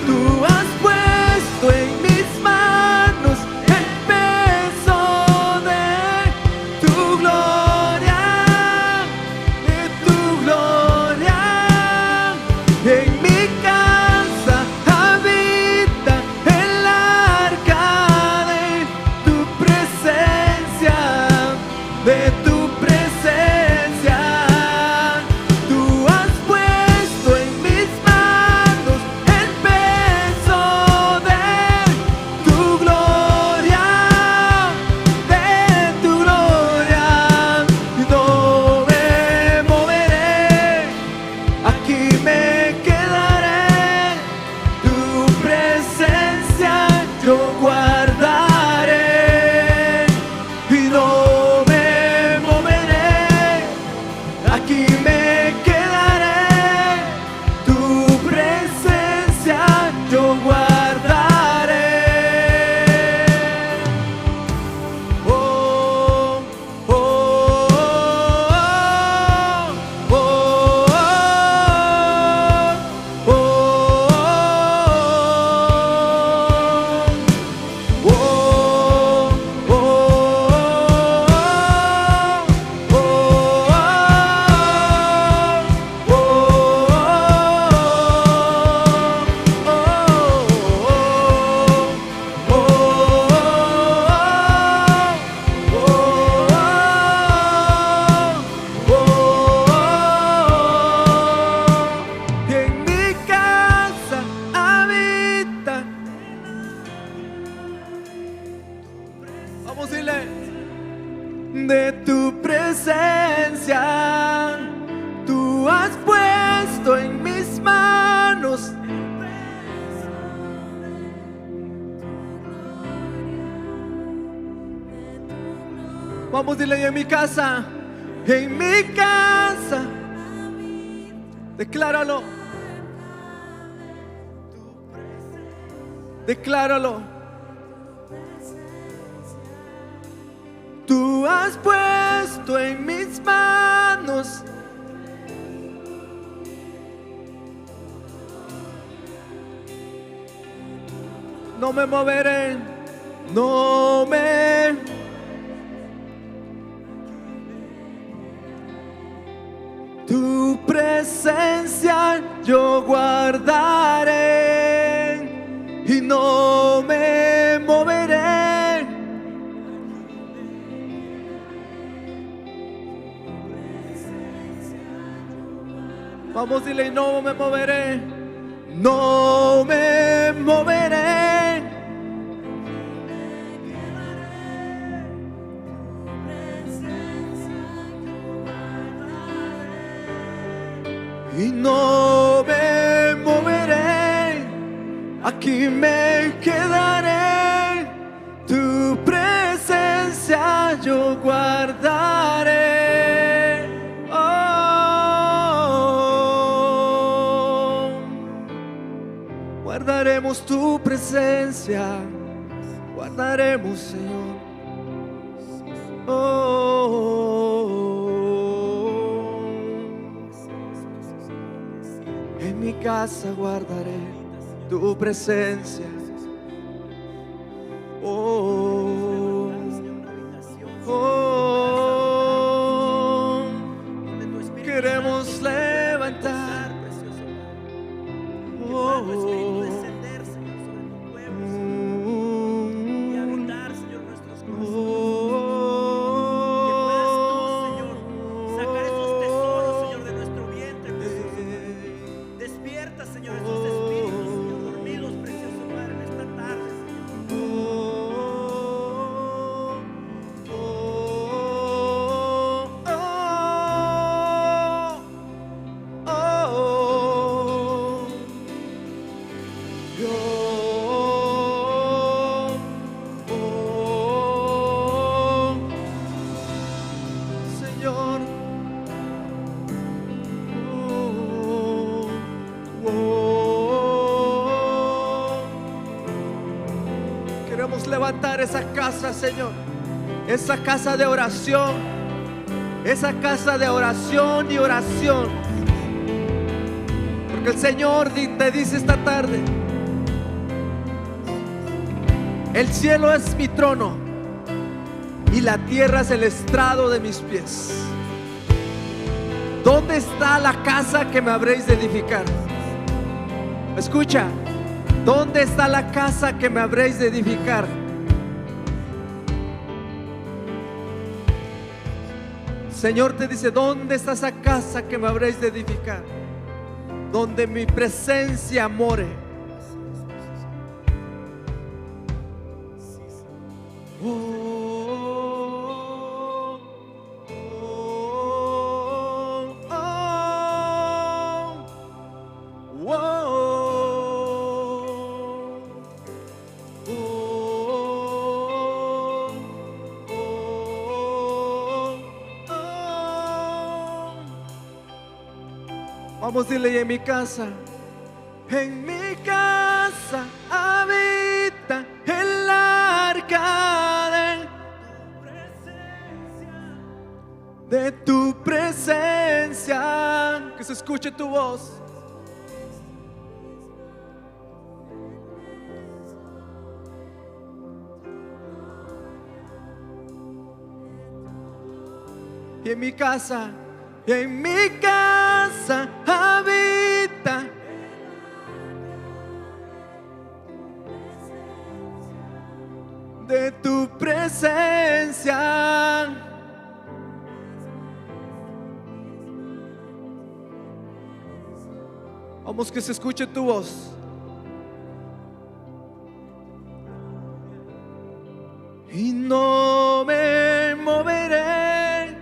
Tú has puesto en mis manos el peso de tu gloria, de tu gloria. En mi casa habita el arca de tu presencia, de tu presencia. Tú has puesto en mis manos el peso de tu gloria, de tu gloria. Y no me moveré, aquí me quedaré, tu presencia yo guardaré. Y no me presencia. Tú has puesto en mis manos vamos, dile, en mi casa, decláralo, decláralo. Tú has puesto en mis manos no me moveré, no me tu presencia yo guardaré y no me moveré. Vamos, dile, no me moveré, no me moveré. Y no me moveré, aquí me quedaré, tu presencia yo guardaré. Oh, guardaremos tu presencia, guardaremos, Señor. En mi casa guardaré tu presencia. Oh, oh, queremos levantar. Oh, Señor, queremos levantar esa casa, Señor, esa casa de oración, esa casa de oración y oración, porque el Señor te dice esta tarde: el cielo es mi trono y la tierra es el estrado de mis pies. ¿Dónde está la casa que me habréis de edificar? Escucha, ¿dónde está la casa que me habréis de edificar? Señor te dice: ¿dónde está esa casa que me habréis de edificar? Donde mi presencia more. Vamos, dile, y en mi casa habita el arca de tu presencia. Que se escuche tu voz. Y en mi casa habita de tu presencia. Vamos, que se escuche tu voz. Y no me moveré,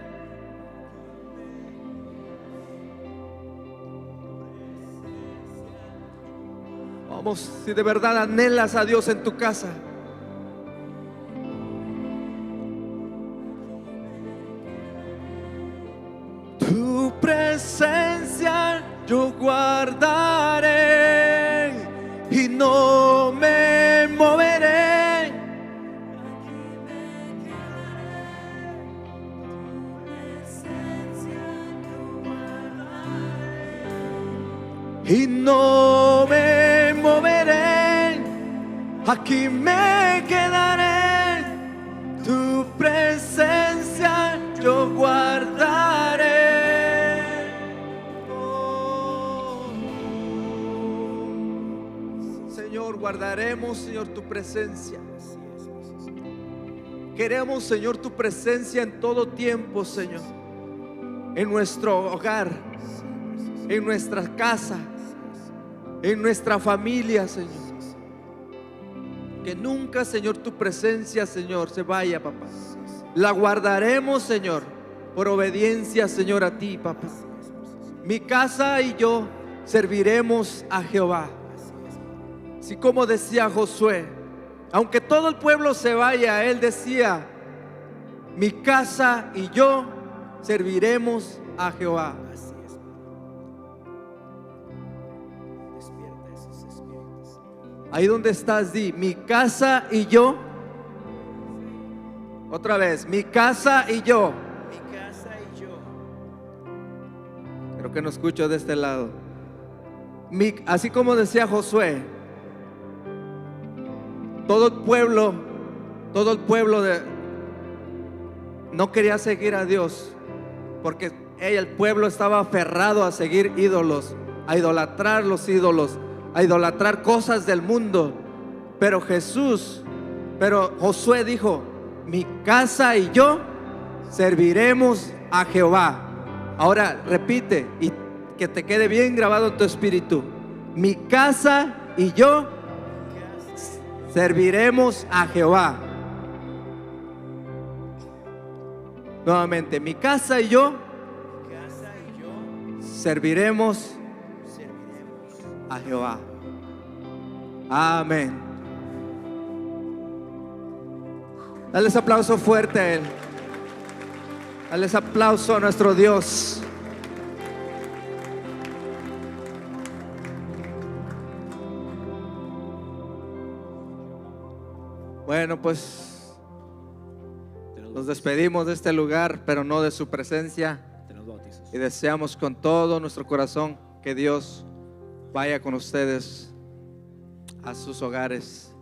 Vamos, si de verdad anhelas a Dios en tu casa. Tu presencia yo guardaré y no me moveré. Y no me moveré, aquí me quedaré, tu presencia yo guardaré. Oh. Señor, guardaremos, Señor, tu presencia. Queremos, Señor, tu presencia en todo tiempo, Señor, en nuestro hogar, en nuestra casa, en nuestra familia, Señor. Que nunca, Señor, tu presencia, Señor, se vaya, papá. La guardaremos, Señor, por obediencia, Señor, a ti, papá. Mi casa y yo serviremos a Jehová. Así como decía Josué, aunque todo el pueblo se vaya, él decía: mi casa y yo serviremos a Jehová. Ahí donde estás, di: mi casa y yo. Otra vez: mi casa y yo. Mi casa y yo. Creo que no escucho de este lado. Así como decía Josué, todo el pueblo no quería seguir a Dios, porque el pueblo estaba aferrado a seguir ídolos, a idolatrar los ídolos, a idolatrar cosas del mundo. Pero Josué dijo: mi casa y yo serviremos a Jehová. Ahora repite y que te quede bien grabado en tu espíritu: mi casa y yo serviremos a Jehová. Nuevamente: mi casa y yo serviremos a Jehová. Amén. Dales aplauso fuerte a Él. Dales aplauso a nuestro Dios. Bueno, pues nos despedimos de este lugar, pero no de su presencia. Y deseamos con todo nuestro corazón que Dios vaya con ustedes a sus hogares.